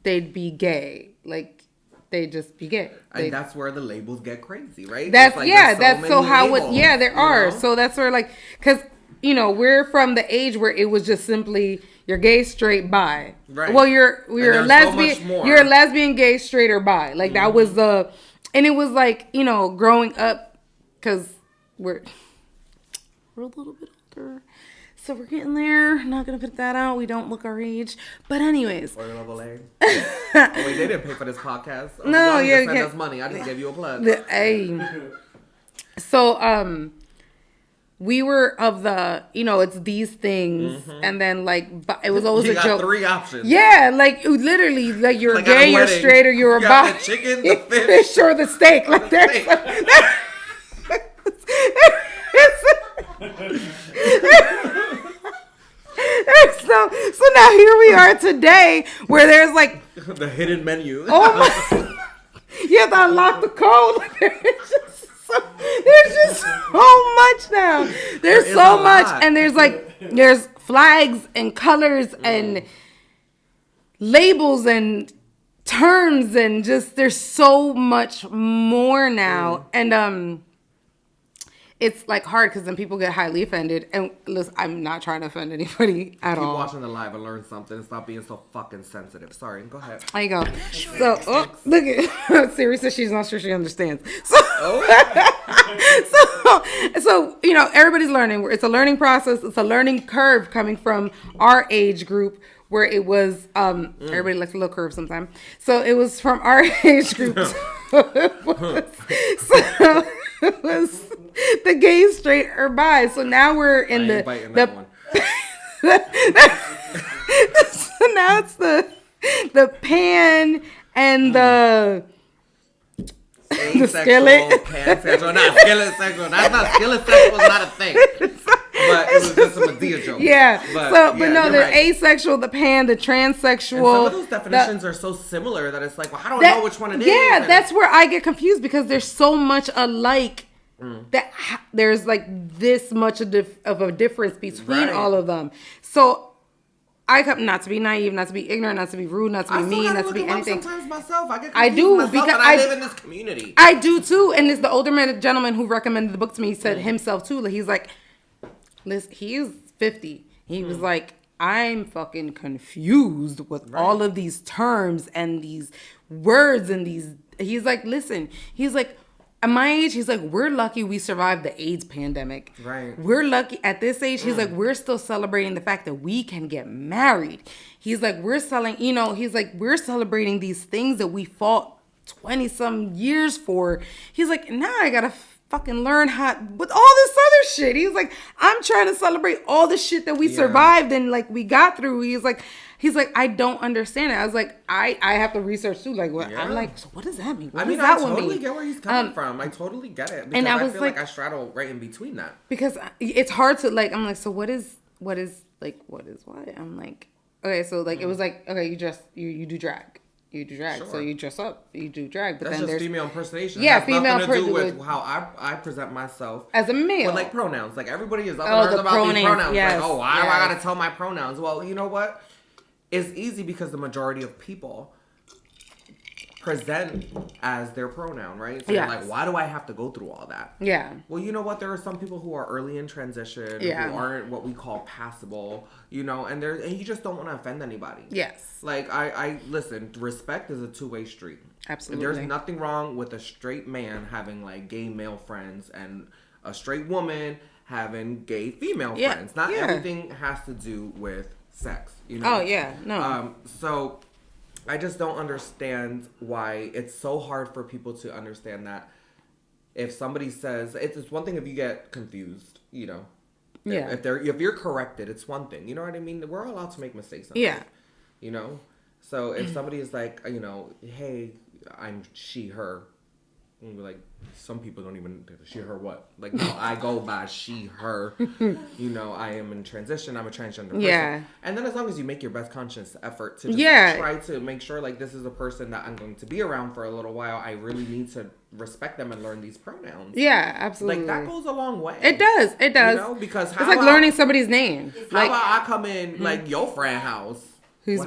they'd be gay. Like, they just be gay. And that's where the labels get crazy, right? There are. So that's where, like, because, we're from the age where it was just simply, you're gay, straight, bi. Right. Well, you're a lesbian. So you're a lesbian, gay, straight, or bi. Like, that was and it was like, growing up, because we're a little bit older. So we're getting there. Not going to put that out. We don't look our age. But anyways. Oh, wait, they didn't pay for this podcast. Oh, no, you send us money. I just gave you a plug. So, we were of the, it's these things. And then, like, it was always a joke. You got 3 options. Yeah, like, literally, like, you're like gay, you're straight, or you're a bi. The chicken, the fish. Or the steak. Like, So now here we are today where there's like the hidden menu. Oh my! You have to unlock the code. There's just so much now. There's so much, and there's flags and colors and labels and terms and just there's so much more now. And it's like hard because then people get highly offended. And listen, I'm not trying to offend anybody at all. Keep watching the live and learn something. Stop being so fucking sensitive. Sorry, go ahead. There you go. So, look at Siri says she's not sure she understands. So, so everybody's learning. It's a learning process. It's a learning curve coming from our age group where it was, everybody likes a little curve sometimes. So it was from our age group. It was the gay, straight, or bi. So now we're in the one. So now it's the pan and the skillet. Pansexual, not skillet sexual. That's not skillet sexual. Is not a thing. But it was just a Medea joke. Yeah. But no, the asexual, the pan, the transsexual. And some of those definitions are so similar that it's like, well, how do I know which one it is? Yeah, that's where I get confused because there's so much alike that there's like this much of a difference between all of them. So I come not to be naive, not to be ignorant, not to be rude, not to be mean, not to be anything. Sometimes myself, I get confused because I live in this community. I do too, and it's the older gentleman who recommended the book to me. He said himself too. He's like, listen, he is 50. He was like, I'm fucking confused with all of these terms and these words and these. He's like, listen, he's like, at my age, he's like, we're lucky we survived the AIDS pandemic. Right. We're lucky at this age. He's like, we're still celebrating the fact that we can get married. He's like, we're celebrating these things that we fought 20 some years for. He's like, now I gotta fucking learn how with all this other shit. He's like, I'm trying to celebrate all the shit that we survived and like we got through. He's like, I don't understand it. I was like, I have to research too. Like, what? I'm like, so what does that mean? What does that I totally mean? get where he's coming from. I totally get it. Because and I feel like I straddle right in between that. Because it's hard to like. I'm like, so what is what? I'm like, okay, so like it was like, okay, you do drag. You do drag, sure. So you dress up, you do drag. But that's then just female impersonation. Yeah, it has nothing to do with how I present myself as a male. But like pronouns, like everybody is up in arms about these pronouns. Yes, like, why do I gotta tell my pronouns? Well, you know what? It's easy because the majority of people present as their pronoun, right? So you're like, why do I have to go through all that? Yeah. Well, you know what? There are some people who are early in transition, who aren't what we call passable, and you just don't want to offend anybody. Yes. Like, I listen, respect is a two-way street. Absolutely. There's nothing wrong with a straight man having, like, gay male friends and a straight woman having gay female friends. Not everything has to do with sex, Oh, yeah. No. So I just don't understand why it's so hard for people to understand that if somebody says, it's one thing if you get confused, Yeah. If you're corrected, it's one thing. You know what I mean? We're allowed to make mistakes. Yeah. So if somebody is like, hey, I'm she, her. And we're like, some people don't even, she, her, what? Like, no, I go by she, her. I am in transition. I'm a transgender person. Yeah. And then as long as you make your best conscious effort to just try to make sure, like, this is a person that I'm going to be around for a little while, I really need to respect them and learn these pronouns. Yeah, absolutely. Like, that goes a long way. It does. Because it's like learning somebody's name. How about I come in, like, your friend house? Who's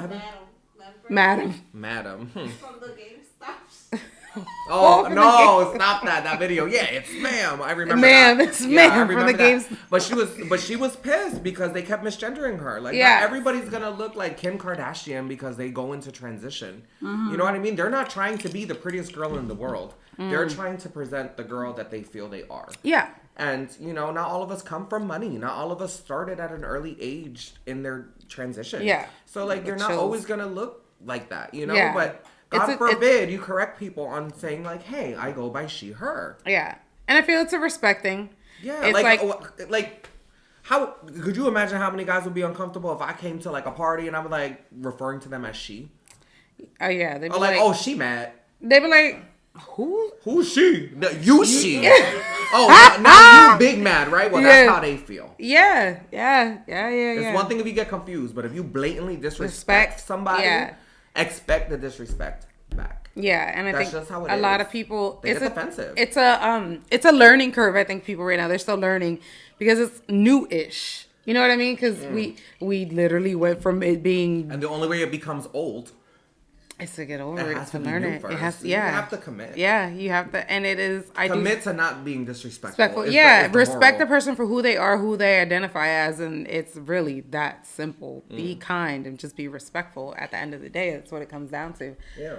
Madam. From the GameStop. Oh, no, stop that video. Yeah, it's ma'am. I remember it's ma'am from the games. But she was pissed because they kept misgendering her. Like, not everybody's going to look like Kim Kardashian because they go into transition. Mm-hmm. You know what I mean? They're not trying to be the prettiest girl in the world. They're trying to present the girl that they feel they are. Yeah. And, not all of us come from money. Not all of us started at an early age in their transition. Yeah. So, like, you're not always going to look like that, Yeah. But God forbid you correct people on saying, like, hey, I go by she, her. Yeah. And I feel it's a respecting. Yeah. It's like how could you imagine how many guys would be uncomfortable if I came to, like, a party and I was, like, referring to them as she? Oh, yeah. They'd be like, oh, she mad. They'd be like, who? Who's she? No, you she. Oh, now you big mad, right? Well, that's how they feel. Yeah. It's one thing if you get confused, but if you blatantly disrespect somebody, expect the disrespect back. Yeah, and I think just how it a is. lot of people, it's offensive. It's a learning curve. I think people right now, they're still learning because it's new-ish. You know what I mean? Because we literally went from it being, and the only way it becomes old. It's to get over it. Has to learn it. First. It has. You have to commit. Yeah, you have to, and it is. Commit to not being disrespectful. Respect the person for who they are, who they identify as, and it's really that simple. Be kind and just be respectful. At the end of the day, that's what it comes down to. Yeah.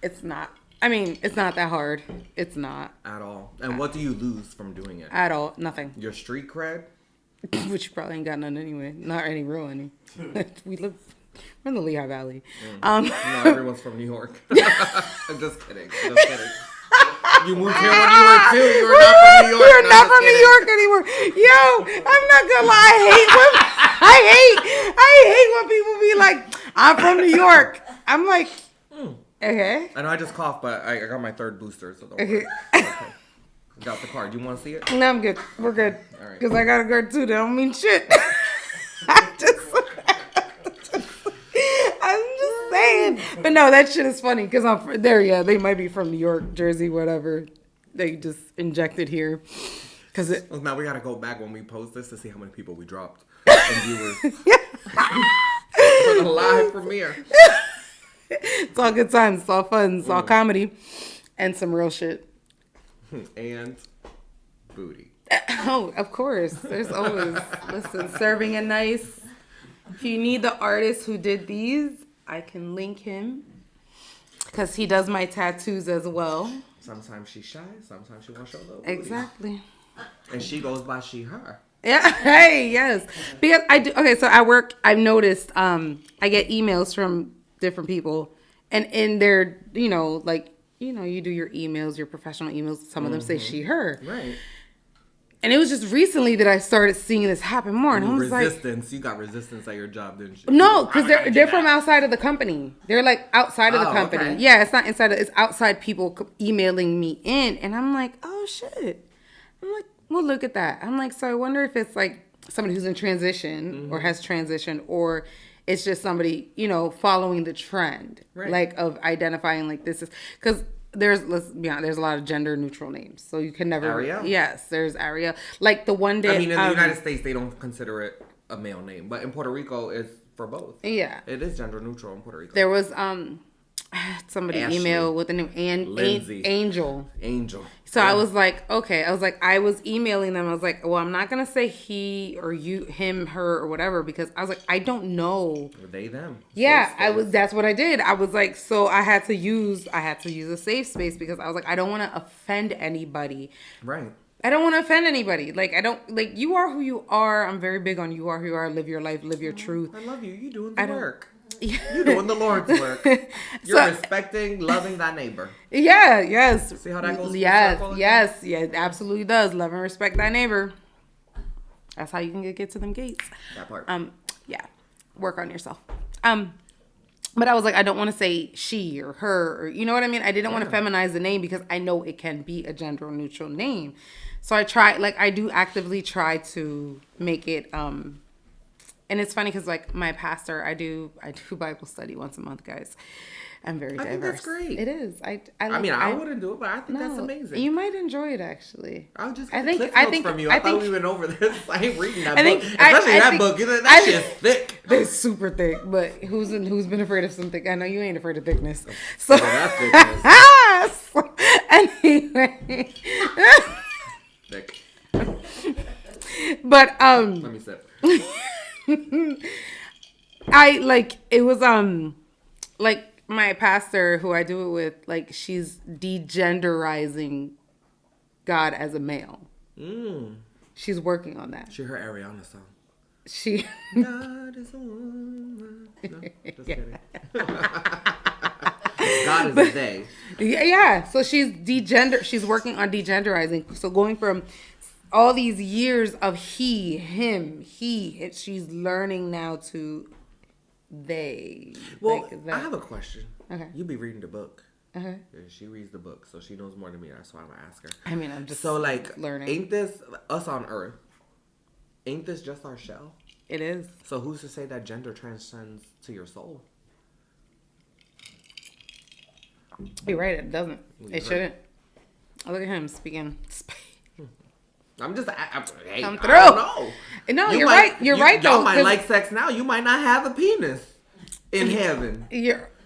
It's not. I mean, it's not that hard. It's not at all. And what do you lose from doing it? At all, nothing. Your street cred, which you probably ain't got none anyway. Not any real any. We're in the Lehigh Valley. No, everyone's from New York. I'm just kidding. You moved here when you were 2. You were not from New York. We're not from New York anymore. Yo, I'm not gonna lie. I hate when people be like, I'm from New York. I'm like, okay. I know I just coughed, but I got my 3rd booster, so don't worry. Okay. Got the card. You want to see it? No, I'm good. We're good. All right. Because I got a card too. That don't mean shit. I'm just saying. But no, that shit is funny because I'm there. Yeah, they might be from New York, Jersey, whatever. They just injected here. Well, now we got to go back when we post this to see how many people we dropped and viewers. For the live premiere. It's all good times. It's all fun. It's all comedy. And some real shit. And booty. Oh, of course. There's always, listen, serving a nice If you need the artist who did these, I can link him. Because he does my tattoos as well. Sometimes she's shy. Sometimes she wants to show a little booty. Exactly. And she goes by she, her. Yeah. Hey, yes. Because I do. Okay, so at work, I've noticed I get emails from different people. And in their, you do your emails, your professional emails. Some of them say she, her. Right. And it was just recently that I started seeing this happen more. And I was resistance. You got resistance at your job, didn't you? No, because they're from outside of the company. They're like outside of the company. Okay. Yeah, it's not inside. It's outside people emailing me in. And I'm like, oh, shit. I'm like, well, look at that. I'm like, so I wonder if it's like somebody who's in transition or has transitioned, or it's just somebody, following the trend. Right. Like of identifying like this is... Because... let's be honest, there's a lot of gender neutral names. So you can never... Ariel? Yes, there's Ariel. Like the one day... I mean, in the United States, they don't consider it a male name. But in Puerto Rico, it's for both. Yeah. It is gender neutral in Puerto Rico. There was somebody Ashley. Email with the name Angel. Angel. So yeah. I was like, okay. I was emailing them. I was like, well, I'm not going to say he or you, him, her, or whatever, because I was like, I don't know. They, them. Yeah, that's what I did. I was like, so I had to use a safe space because I was like, I don't want to offend anybody. Right. I don't want to offend anybody. You are who you are. I'm very big on you are who you are. Live your life, live your truth. I love you. You doing the work. You're doing the Lord's work. You're respecting, loving thy neighbor. Yeah, yes. See how that goes? Yes, it absolutely does. Love and respect thy neighbor. That's how you can get to them gates. That part. Yeah. Work on yourself. But I was like, I don't want to say she or her, or you know what I mean? I didn't want to feminize the name because I know it can be a gender neutral name. So I do actively try to make it, and it's funny because my pastor, I do Bible study once a month, guys. I'm very diverse. I think that's great. It is. I wouldn't do it, but I think that's amazing. You might enjoy it actually. I'll just get cliff notes from you. I thought we went over this. I ain't reading that book. Especially that book. That shit's thick. They're super thick. But who's been afraid of some thick? I know you ain't afraid of thickness. So that's thickness. Anyway. Thick. But let me sip. It was my pastor who I do it with, she's degenderizing God as a male. She's working on that. She heard Ariana song. God is a woman. No, just kidding. God is a they. Yeah. So she's working on degenderizing. So going from all these years of he, him, she's learning now to they. Well, I have a question. Okay. You be reading the book. Okay. She reads the book, so she knows more than me. That's why I'm gonna ask her. I mean, I'm just learning. Ain't this us on Earth? Ain't this just our shell? It is. So who's to say that gender transcends to your soul? You're right. It doesn't. It shouldn't. Oh, look at him speaking. I'm just. Hey, come through. I don't know. No, you're right. You're right, though. Y'all might like sex now. You might not have a penis in heaven.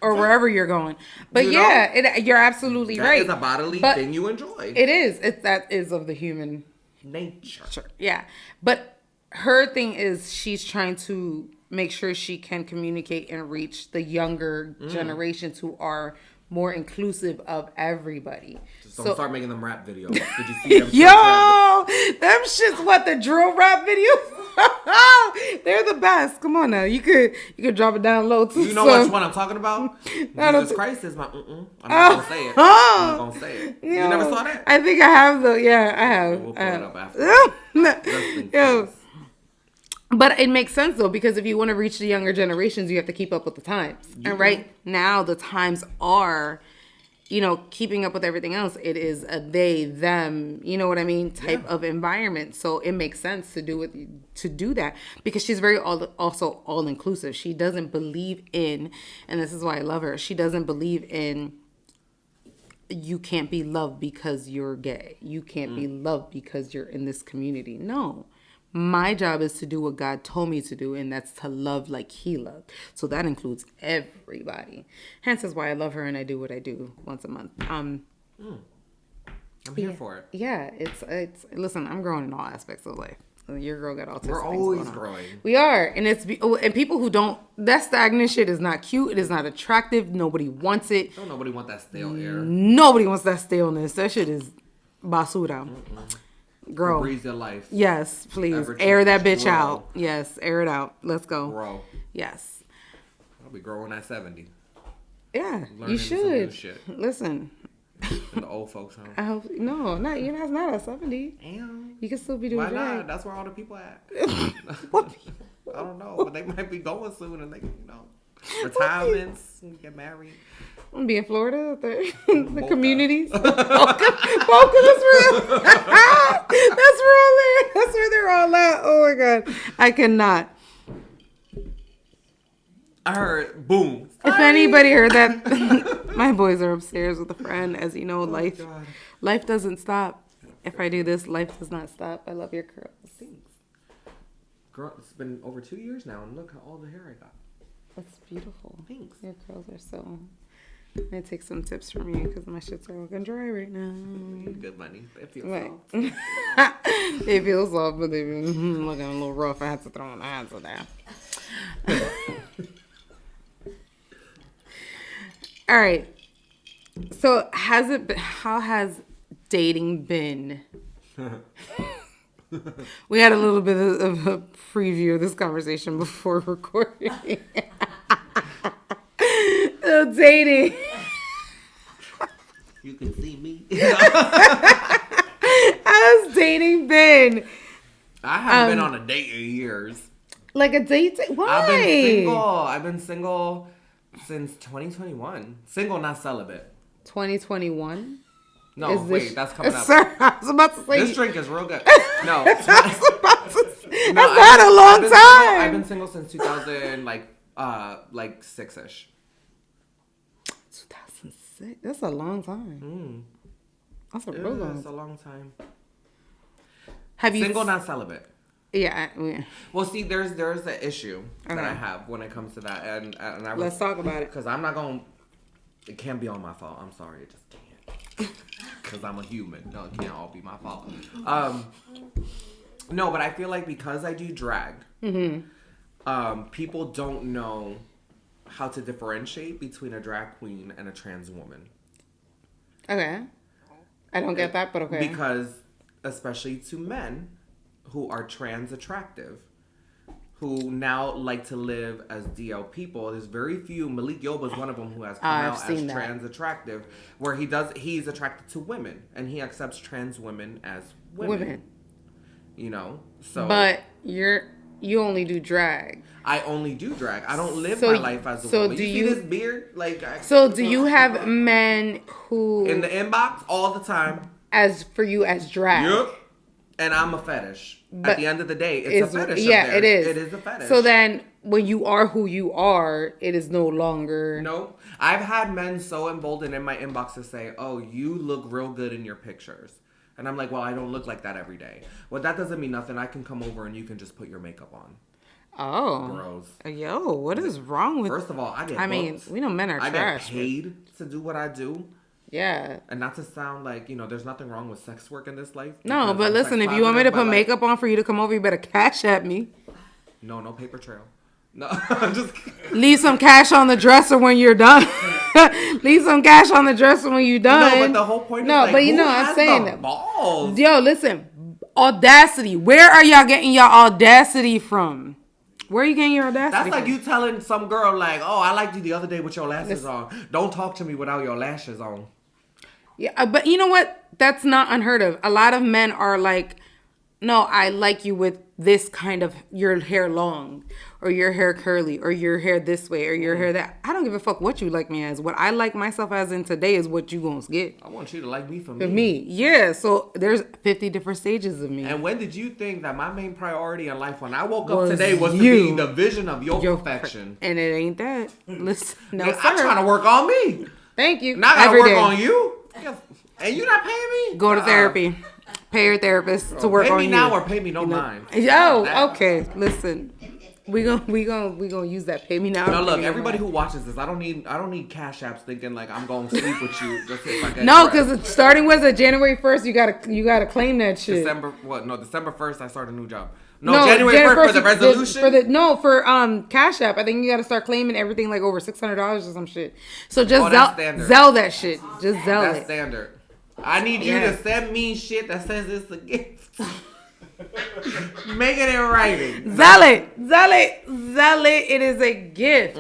Or wherever you're going. But you're absolutely right. That is a bodily thing you enjoy. It is. That is of the human nature. Sure. Yeah. But her thing is she's trying to make sure she can communicate and reach the younger generations who are more inclusive of everybody. So start making them rap videos. Did you see them? Yo, them shit's what, the drill rap videos? They're the best. Come on now, you could drop it down low too. You know which one I'm talking about? Jesus Christ is my. I'm not gonna say it. I'm not gonna say it. You never saw that? I think I have though. Yeah, I have. We'll pull it up after. Yo. But it makes sense though, because if you want to reach the younger generations, you have to keep up with the times. And right now the times are, keeping up with everything else. It is a they, them, you know what I mean, type of environment. So it makes sense to do that because she's very also all inclusive. She doesn't believe in, and this is why I love her. She doesn't believe in you can't be loved because you're gay. You can't be loved because you're in this community. No. My job is to do what God told me to do, and that's to love like he loved. So that includes everybody. Hence is why I love her and I do what I do once a month. I'm here for it. Yeah, it's listen, I'm growing in all aspects of life. Your girl got autistic. We're always growing. We are, and and people who don't, that stagnant shit is not cute. It is not attractive. Nobody wants it. Don't nobody want that stale air. Nobody wants that staleness. That shit is basura. Grow. Breathe your life. Yes, please. Air that bitch out. Yes, air it out. Let's go. Grow. Yes. I'll be growing at 70. Yeah, learning you should. Some new shit. Listen. In the old folks home. I hope you're not at 70. Damn. You can still be doing Why drag. not? That's where all the people at. What? I don't know, but they might be going soon, and they, retirements, get married. I'm gonna be in Florida, the communities. Boca, that's real. That's real there. That's where they're all at. Oh my god, I cannot. I heard boom. If anybody heard that, my boys are upstairs with a friend. As you know, life doesn't stop. If I do this, life does not stop. I love your curls. Thanks. Girl, it's been over 2 years now, and look how all the hair I got. That's beautiful. Thanks. Your curls are so. I take some tips from you because my shits are looking dry right now. Good money. It feels soft. It feels soft, but they be looking a little rough. I had to throw my hands on that. All right. So how has dating been? We had a little bit of a preview of this conversation before recording. So dating. You can see me. How's dating been? I haven't been on a date in years. Like a date? Why? I've been single since 2021. Single, not celibate. 2021? No, wait, that's coming up. Sir, I was about to say. This drink is real good. No. I was about to say. That's not a long time. I've been single since 2000, like 6-ish. 2006? That's a long time. That's a real long time. That's a long time. Have you single, not celibate? Yeah. Well, see, there's an issue that I have when it comes to that, and let's talk about it. Because I'm not going. It can't be all my fault. I'm sorry, it just can't. Because I'm a human. No, it can't all be my fault. No, but I feel like because I do drag, people don't know how to differentiate between a drag queen and a trans woman. Okay. I don't get that, but okay. Because, especially to men who are trans attractive, who now like to live as DL people, there's very few. Malik Yoba is one of them who has come out as trans attractive, where he's attracted to women and he accepts trans women as women. You know, so. But you only do drag. I only do drag. I don't live my life as a woman. You see this beard? Do you have men who in the inbox all the time as for you as drag? Yep. And I'm a fetish. But at the end of the day, it's a fetish. Yeah, it is. It is a fetish. So then, when you are who you are, it is no longer. No, I've had men so emboldened in my inbox to say, "Oh, you look real good in your pictures," and I'm like, "Well, I don't look like that every day." Well, that doesn't mean nothing. I can come over and you can just put your makeup on. Oh, gross. Yo, what is wrong with? First of all, I mean, we know men are trash. I get paid to do what I do. Yeah. And not to sound like, there's nothing wrong with sex work in this life. No, but listen, if you want me to put makeup on for you to come over, you better cash at me. No paper trail. No, I'm just leave some cash on the dresser when you're done. Leave some cash on the dresser when you're done. No, but the whole point is like, but I'm saying that. Balls? Yo, listen, audacity. Where are y'all getting your audacity from? Where are you getting your audacity That's like from? you telling some girl like, "Oh, I liked you the other day with your lashes on. Don't talk to me without your lashes on." Yeah, but you know what? That's not unheard of. A lot of men are like, no, I like you with this kind of your hair long or your hair curly or your hair this way or your hair that. I don't give a fuck what you like me as. What I like myself as in today is what you gonna get. I want you to like me for me. For me. Yeah, so there's 50 different stages of me. And when did you think that my main priority in life when I woke up today was to be the vision of your perfection? And it ain't that. Listen, no, sir. I'm trying to work on me. Thank you. Now I gotta work on you. And you not paying me? Go to therapy. Pay your therapist to work on you. Pay me now or pay me no mind. Yo, okay. Listen. We gonna use that pay me now. No, look, everybody who watches this, I don't need cash apps thinking like I'm going to sleep with you just if I get no, because starting was January 1st. You gotta claim that shit. December 1st I start a new job. No, January 1st for the resolution. For Cash App, I think you got to start claiming everything like over $600 or some shit. So just Zelle that shit. Just Zelle That's standard. I need you to send me shit that says it's a gift. Make it in writing. Zelle it. It is a gift.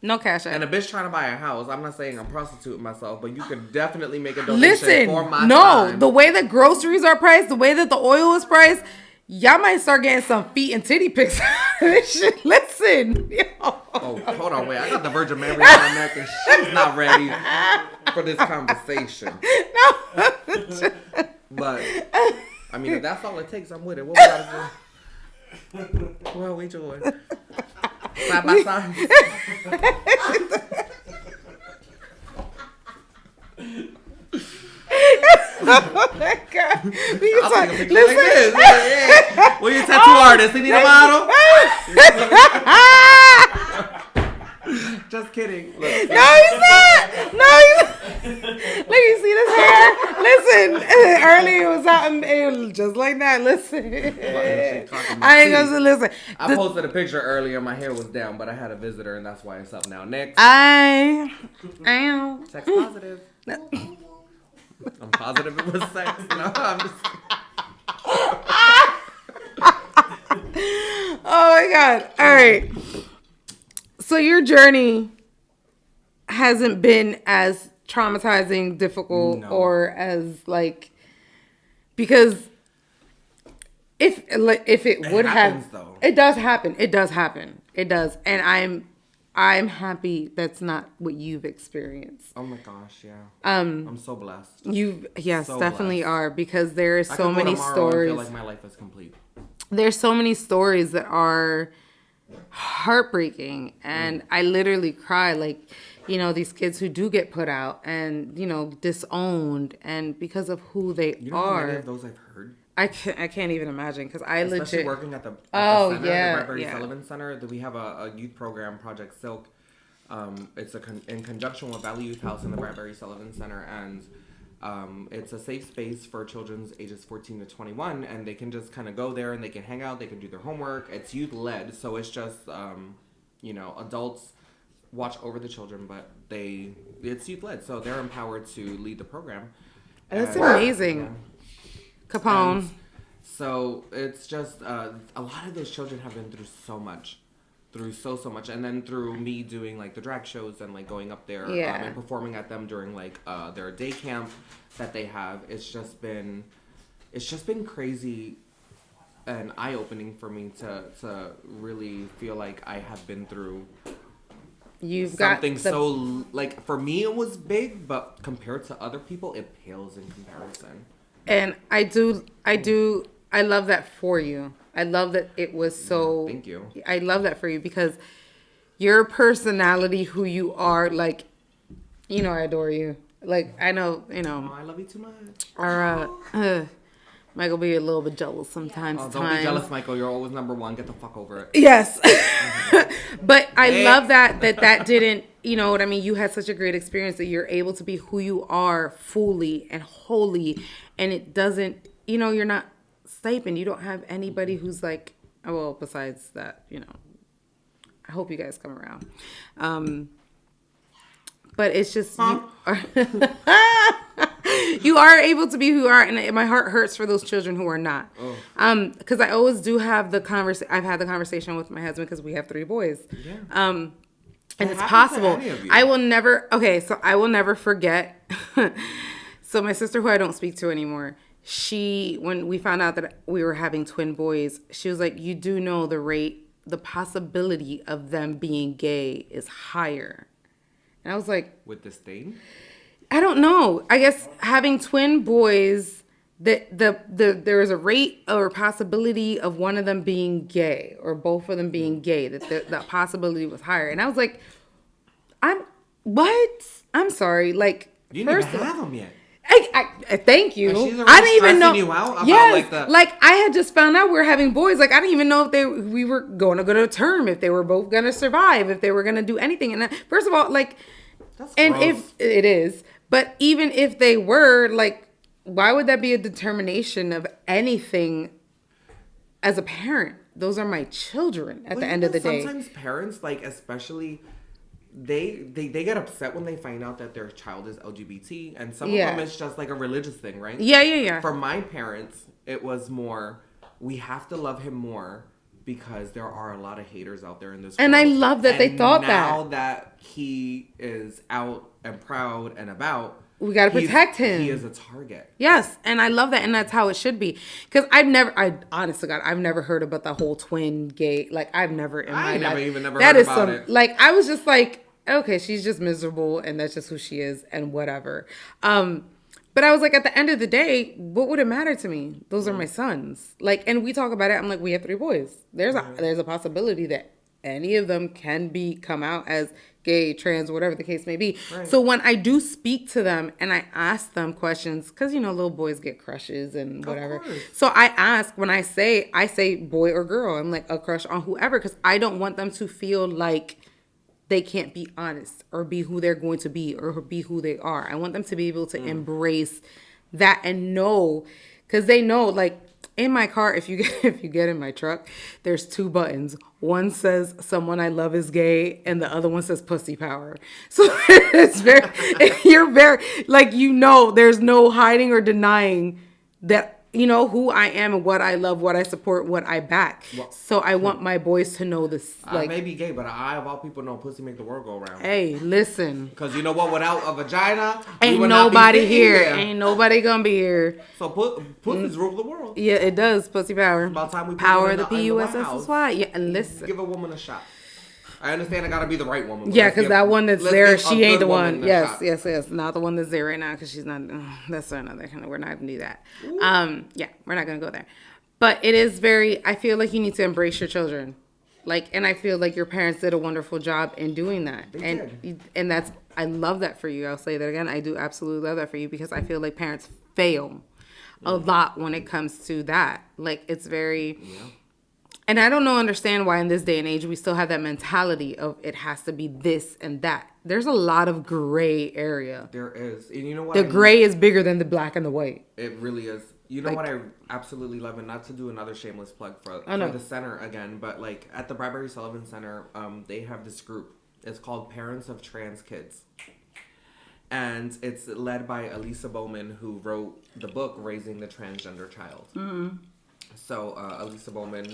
No Cash App. And a bitch trying to buy a house. I'm not saying I'm prostituting myself, but you could definitely make a donation for my time. The way that groceries are priced, the way that the oil is priced. Y'all might start getting some feet and titty pics out of this shit. Listen. Yo. Oh, hold on, wait. I got the Virgin Mary on my neck and she's not ready for this conversation. No. But, I mean, if that's all it takes, I'm with it. What we gotta do? Well, we doing? Side by side. Oh my God. I'll take a picture like this. Yeah. Well, you tattoo artist. You need a model? Just kidding. Look. No, he's not. Look, you see this hair? Listen, earlier it was out just like that. Listen. I ain't gonna listen. I posted a picture earlier. My hair was down, but I had a visitor, and that's why it's up now. Next. I am. Sex positive. I'm positive it was sex. No, I'm just. Oh my God. All right. So your journey hasn't been as traumatizing, difficult, or as like, because if it would have, though. It does happen. It does. And I'm happy that's not what you've experienced. Oh my gosh, yeah. I'm so blessed. You definitely are, because there are so many stories. I feel like my life is complete. There's so many stories that are heartbreaking, and I literally cry, like, these kids who do get put out and disowned, and because of who they are. How many of those I've heard? I can't even imagine, because Especially working at the center, the Bradbury yeah. Sullivan Center. We have a youth program, Project Silk. It's in conjunction with Valley Youth House and the Bradbury Sullivan Center, and it's a safe space for children ages 14 to 21, and they can just kind of go there and they can hang out, they can do their homework. It's youth led, so it's just adults watch over the children, but it's youth led, so they're empowered to lead the program. That's amazing. Yeah. Capone. And so it's just a lot of those children have been through so much, so much, and then through me doing like the drag shows and like going up there and performing at them during like their day camp that they have. It's just been crazy and eye opening for me to really feel like I have been through. So like for me it was big, but compared to other people it pales in comparison. And I love that for you. I love that it was so... Thank you. I love that for you, because your personality, who you are, like, I adore you. Like, I know, Oh, I love you too much. Michael be a little bit jealous sometimes. Oh, don't be jealous, Michael. You're always number one. Get the fuck over it. Yes. But I love that didn't, you know what I mean? You had such a great experience that you're able to be who you are fully and wholly. And it doesn't, you're not stipend. You don't have anybody who's like, well, besides that, I hope you guys come around. But it's just, you are able to be who you are, and my heart hurts for those children who are not. Because I always do have I've had the conversation with my husband, because we have 3 boys. Yeah. And it's possible. I will never forget. So my sister, who I don't speak to anymore, when we found out that we were having twin boys, she was like, you do know the possibility of them being gay is higher. And I was like, with this thing? I don't know. I guess having twin boys, there is a rate or possibility of one of them being gay or both of them being gay, that possibility was higher. And I was like, I'm sorry. Like, you didn't even have them yet. I thank you. I didn't even know. You out about, yes, like I had just found out we were having boys. Like I didn't even know if we were going to go to term, if they were both going to survive, if they were going to do anything. And first of all, like, that's and gross. if it is, but even if they were, like, why would that be a determination of anything as a parent? Those are my children at the end of the day. Sometimes parents, like, especially, they get upset when they find out that their child is LGBT, and some of them it's just like a religious thing, right? Yeah. For my parents, it was more, we have to love him more because there are a lot of haters out there in this world. And I love that they thought that. Now that he is out and proud and about, we got to protect him. He is a target. Yes, and I love that, and that's how it should be. Because I honest to God, I've never heard about the whole twin gay. Like, I've never in my life. I never heard about it. Like, I was just like, okay, she's just miserable, and that's just who she is, and whatever. But I was like, at the end of the day, what would it matter to me? Those are my sons. Like, and we talk about it. I'm like, we have 3 boys. There's a possibility that any of them can come out as gay, trans, whatever the case may be. Right. So when I do speak to them and I ask them questions, because, you know, little boys get crushes and whatever. So I ask, when I say boy or girl, I'm like, a crush on whoever, because I don't want them to feel like they can't be honest or be who they're going to be or be who they are. I want them to be able to embrace that and know, because they know, like, in my car, if you get in my truck, there's 2 buttons. One says someone I love is gay, and the other one says pussy power. So it's you're very, like, you know, there's no hiding or denying that, you know, who I am and what I love, what I support, what I back. Well, so I want my boys to know this. Like, I may be gay, but I, of all people, know pussy make the world go around. Hey, listen. Because you know what? Without a vagina, ain't nobody here. Ain't nobody gonna be here. So pussies rule the world. Yeah, it does. Pussy power. About time we power the PUSSY. Yeah, and listen. Give a woman a shot. I understand I gotta be the right woman. Yeah, because that one that's there, she ain't the one. Yes. Not the one that's there right now, because she's not. That's another kind of. We're not gonna do that. Yeah, we're not gonna go there. But it is very. I feel like you need to embrace your children, like, and I feel like your parents did a wonderful job in doing that. And that's. I love that for you. I'll say that again. I do absolutely love that for you, because I feel like parents fail a lot when it comes to that. Like, it's very. Yeah. And I don't understand why in this day and age we still have that mentality of it has to be this and that. There's a lot of gray area. There is. And you know what? The gray is bigger than the black and the white. It really is. You know, like, what I absolutely love, and not to do another shameless plug for the center again, but like at the Bradbury Sullivan Center, they have this group. It's called Parents of Trans Kids. And it's led by Elisa Bowman, who wrote the book Raising the Transgender Child. Mm-hmm. So Elisa Bowman...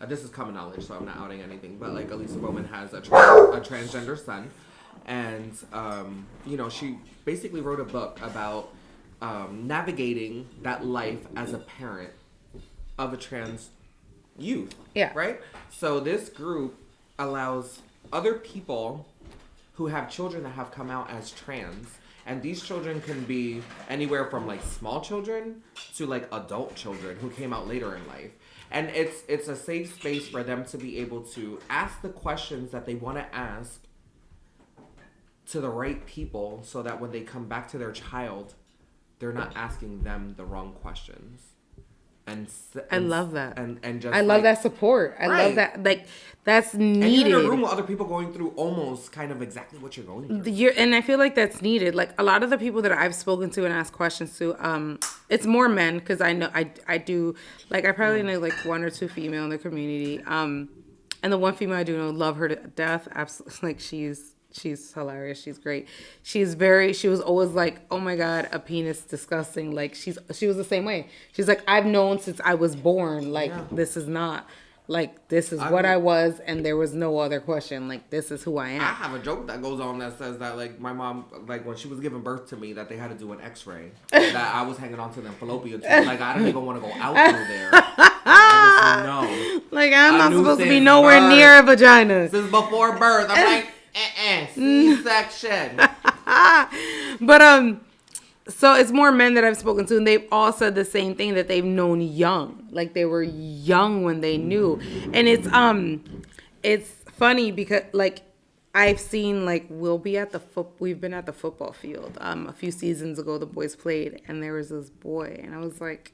this is common knowledge, so I'm not outing anything. But, like, Elisa Bowman has a transgender son. And, you know, she basically wrote a book about navigating that life as a parent of a trans youth. Yeah. Right? So this group allows other people who have children that have come out as trans. And these children can be anywhere from, like, small children to, like, adult children who came out later in life. And it's a safe space for them to be able to ask the questions that they want to ask to the right people, so that when they come back to their child, they're not asking them the wrong questions. And I love that. And just I love that support. I love that. Like, that's needed. And you're in a room with other people going through almost kind of exactly what you're going through. And I feel like that's needed. Like, a lot of the people that I've spoken to and asked questions to, it's more men, because I know I do, like, I probably know like 1 or 2 female in the community. And the one female I do know, love her to death. Absolutely, like, she's hilarious. She's great. She was always like, oh my God, a penis, disgusting. Like, she was the same way. She's like, I've known since I was born, like, this is not, like, this is what I was, and there was no other question. Like, this is who I am. I have a joke that goes on that says that, like, my mom, like, when she was giving birth to me, that they had to do an x-ray, that I was hanging on to them fallopian tubes. Like, I don't even want to go out through there. No. Like, I'm not supposed to be nowhere near a vagina. Since before birth. I'm like, C-section. But so it's more men that I've spoken to, and they've all said the same thing, that they've known young, like they were young when they knew. And it's funny because, like, I've seen, like, we've been at the football field. A few seasons ago, the boys played, and there was this boy, and I was like,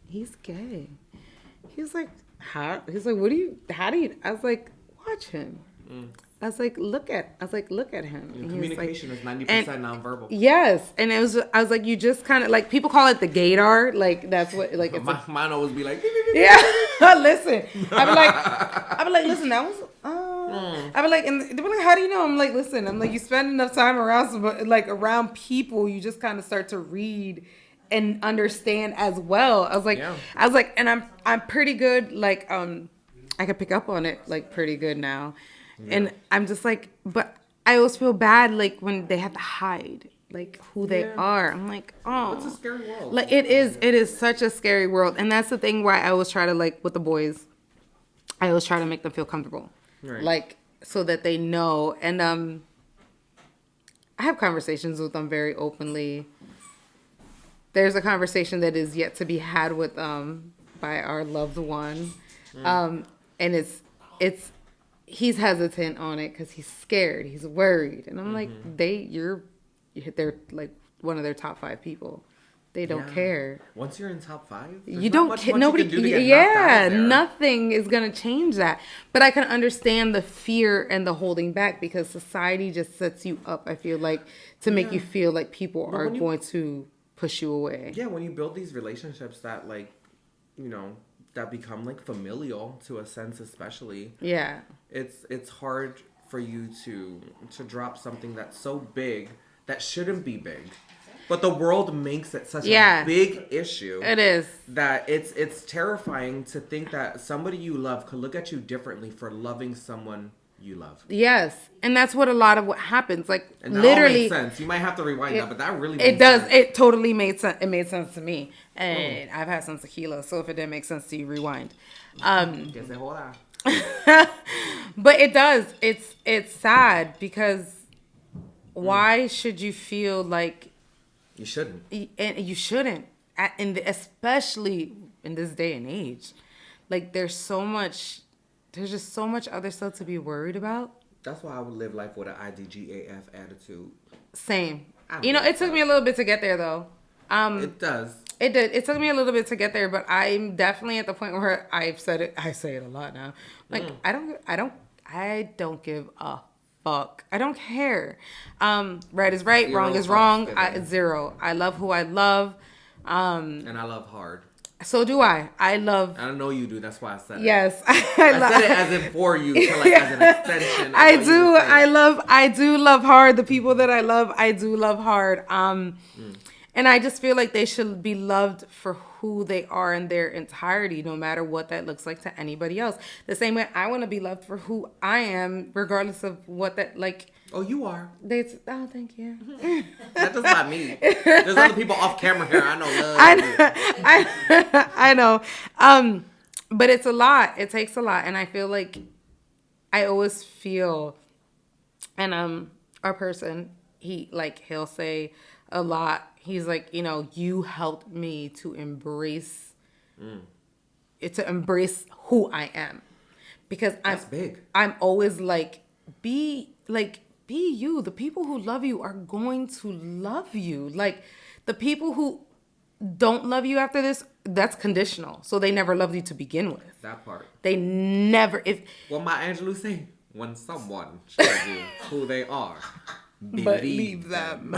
he's gay. He was like, how? He's like, how do you? I was like, watch him. I was like, look at him. And communication is 90% nonverbal. Yes, and I was like, you just kind of like, people call it the gaydar, like that's what, like it's mine always be like, yeah. Listen, I'd be like, listen, that was. I'd be like, and they'd be like, how do you know? I'm like, listen, I'm like, you spend enough time around people, you just kind of start to read and understand as well. I was like, and I'm pretty good, like, I can pick up on it like pretty good now. Yeah. And I'm just like, but I always feel bad like when they have to hide like who they are. I'm like, oh, it's a scary world. Like it is such a scary world. And that's the thing why I always try to, like, with the boys, I always try to make them feel comfortable. Right. Like, so that they know. And I have conversations with them very openly. There's a conversation that is yet to be had with by our loved one. And it's he's hesitant on it because he's scared, he's worried, and I'm like, they're like one of their top 5 people. They don't care. Once you're in top 5, you don't care. Nobody. Nothing is gonna change that. But I can understand the fear and the holding back because society just sets you up. I feel like to make you feel like people are going to push you away. Yeah, when you build these relationships that, like, you know, that become like familial to a sense, especially. Yeah. It's hard for you to drop something that's so big that shouldn't be big. But the world makes it such a big issue. It is. That it's terrifying to think that somebody you love could look at you differently for loving someone you love. Yes. And that's what a lot of what happens. Like, and that literally. All makes sense. You might have to rewind that, but that really makes sense. It totally made sense. It made sense to me. And I've had some tequila, so if it didn't make sense to you, rewind. But it does. It's sad because why should you feel like you shouldn't? And you shouldn't. Especially in this day and age. Like, there's just so much other stuff to be worried about. That's why I would live life with an IDGAF attitude. Same. You know, it took me a little bit to get there, though. It does. It did. It took me a little bit to get there, but I'm definitely at the point where I've said it. I say it a lot now. Like, I don't give a fuck. I don't care. Right is right. Wrong is wrong. Zero. I love who I love. And I love hard. So do I. I know you do. That's why I said it. Yes. I said it as in for you, so like as an extension. I do love hard. The people that I love, I do love hard. And I just feel like they should be loved for who they are in their entirety, no matter what that looks like to anybody else. The same way I want to be loved for who I am, regardless of what that, like... Oh, you are. Oh, thank you. That does not mean. There's other people off camera here. I know. I know. But it's a lot. It takes a lot. And I feel like I always feel... And our person, he'll say a lot... He's like, you know, you helped me to embrace who I am, because that's big. I'm always like, be you. The people who love you are going to love you. Like, the people who don't love you after this, that's conditional. So they never loved you to begin with. That part. They never. What Maya Angelou say? When someone shows you who they are, believe them.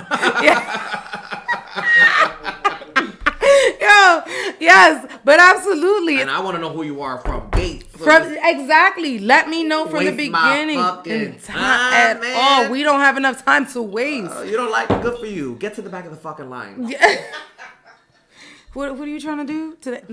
Yo, yes, but absolutely. And I want to know who you are from gate. Exactly. Let me know from the beginning. At all. We don't have enough time to waste. You don't like it? Good for you. Get to the back of the fucking line. What are you trying to do today?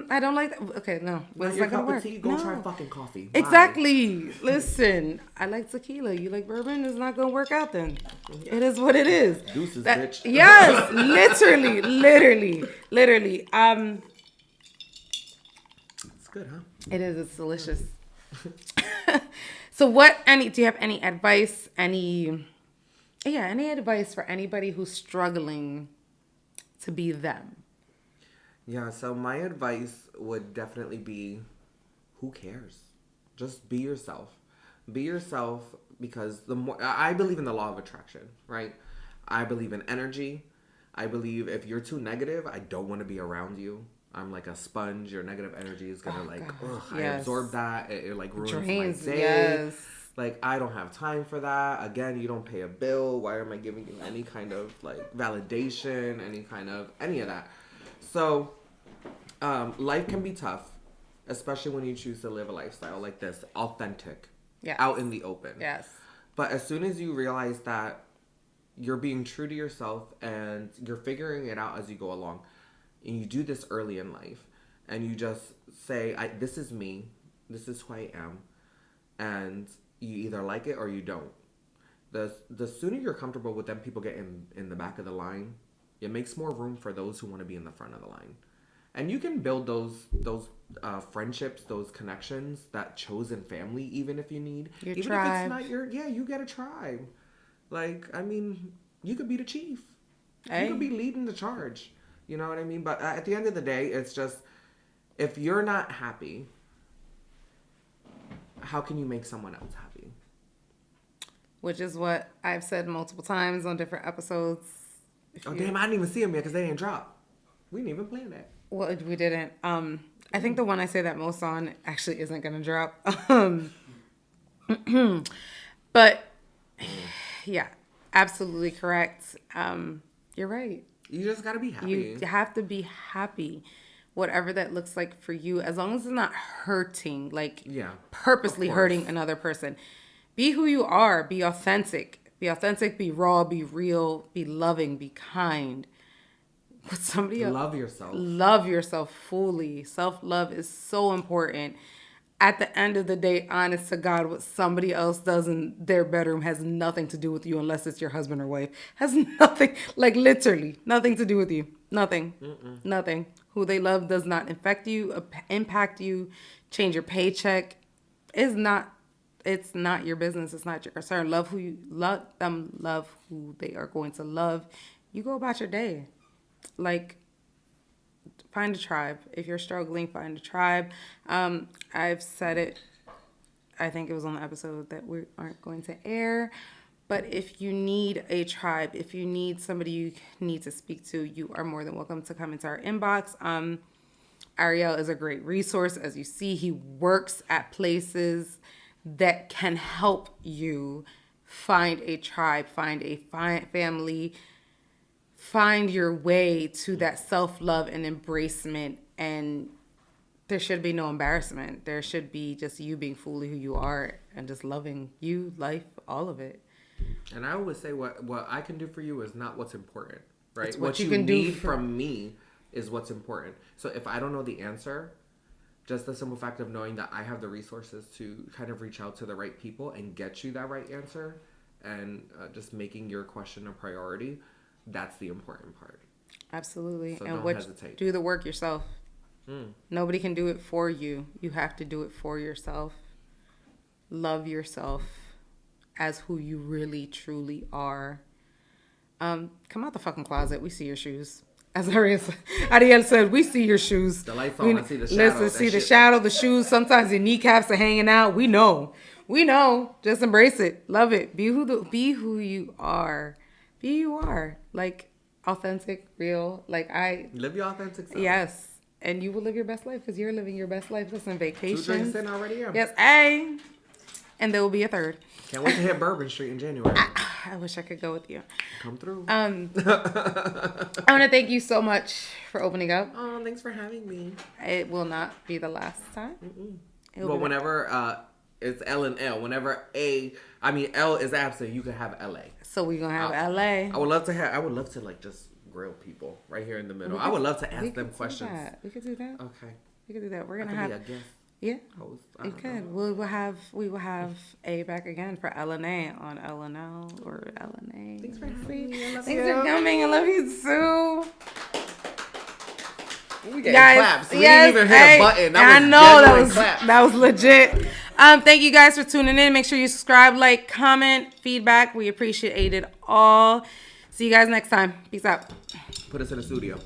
I don't like that. Okay, no. It's not gonna work. Go try fucking coffee. Bye. Exactly. Listen, I like tequila. You like bourbon? It's not gonna work out then. It is what it is. Deuces, bitch. Yes, literally. It's good, huh? It is. It's delicious. So do you have any advice? Any advice for anybody who's struggling to be them? Yeah, so my advice would definitely be, who cares? Just be yourself. Be yourself, because the more I believe in the law of attraction, right? I believe in energy. I believe if you're too negative, I don't want to be around you. I'm like a sponge. Your negative energy is gonna I absorb that. It like ruins my day. Yes. Like, I don't have time for that. Again, you don't pay a bill. Why am I giving you any kind of like validation, any of that? So, life can be tough, especially when you choose to live a lifestyle like this, authentic, out in the open. Yes. But as soon as you realize that you're being true to yourself and you're figuring it out as you go along, and you do this early in life, and you just say, this is me, this is who I am, and you either like it or you don't. The sooner you're comfortable with them people get in the back of the line, it makes more room for those who want to be in the front of the line. And you can build those friendships, those connections, that chosen family, even if you need. Your even tribe. If it's not you get a tribe. Like, I mean, you could be the chief. Hey. You could be leading the charge. You know what I mean? But at the end of the day, it's just, if you're not happy, how can you make someone else happy? Which is what I've said multiple times on different episodes. Damn, I didn't even see them yet because they didn't drop. We didn't even plan that. Well, we didn't. I think the one I say that most on actually isn't going to drop. But, yeah, absolutely correct. You're right. You just got to be happy. You have to be happy. Whatever that looks like for you, as long as it's not hurting, purposely hurting another person. Be who you are. Be authentic. Be authentic, be raw, be real, be loving, be kind. With somebody else. Love yourself. Love yourself fully. Self-love is so important. At the end of the day, honest to God, what somebody else does in their bedroom has nothing to do with you unless it's your husband or wife. Has nothing, like literally, nothing to do with you. Nothing. Nothing. Who they love does not affect you, impact you, change your paycheck. It's not your business. It's not your concern. Love who you love them. Love who they are going to love. You go about your day. Like, find a tribe. If you're struggling, find a tribe. I've said it. I think it was on the episode that we aren't going to air. But if you need a tribe, if you need somebody you need to speak to, you are more than welcome to come into our inbox. Ariel is a great resource. As you see, he works at places that can help you find a tribe, find a family, find your way to that self-love and embracement. And there should be no embarrassment. There should be just you being fully who you are and just loving you, life, all of it. And I always say what I can do for you is not what's important, right? It's what you can need from me is what's important. So if I don't know the answer, just the simple fact of knowing that I have the resources to kind of reach out to the right people and get you that right answer, and just making your question a priority, that's the important part. Absolutely. So and don't hesitate. Do the work yourself. Nobody can do it for you. You have to do it for yourself. Love yourself as who you really, truly are. Come out the fucking closet. We see your shoes. As Ariel said, we see your shoes. The lights on, I see the shadow. Listen, see the shadow, the shoes. Sometimes your kneecaps are hanging out. We know. Just embrace it. Love it. Be who you are. Be who you are. Like, authentic, real. Live your authentic self. Yes. And you will live your best life because you're living your best life. Listen, vacations. 2 drinks in already. Yes, hey. And there will be a third. Can't wait to hit Bourbon Street in January. I wish I could go with you. Come through. I want to thank you so much for opening up. Oh, thanks for having me. It will not be the last time. But whenever it's L and L, whenever L is absent, you can have LA. So we're gonna have LA. I would love to like just grill people right here in the middle. I would love to ask them questions. We could do that. Okay. We could do that. We're gonna have be a guest. Yeah, host. You could. We will have A back again for LNA on LNL or LNA. Thanks for having me. Thanks for coming. I love you too. We getting claps. We didn't even hit a button. That was legit. Thank you guys for tuning in. Make sure you subscribe, like, comment, feedback. We appreciate it all. See you guys next time. Peace out. Put us in the studio.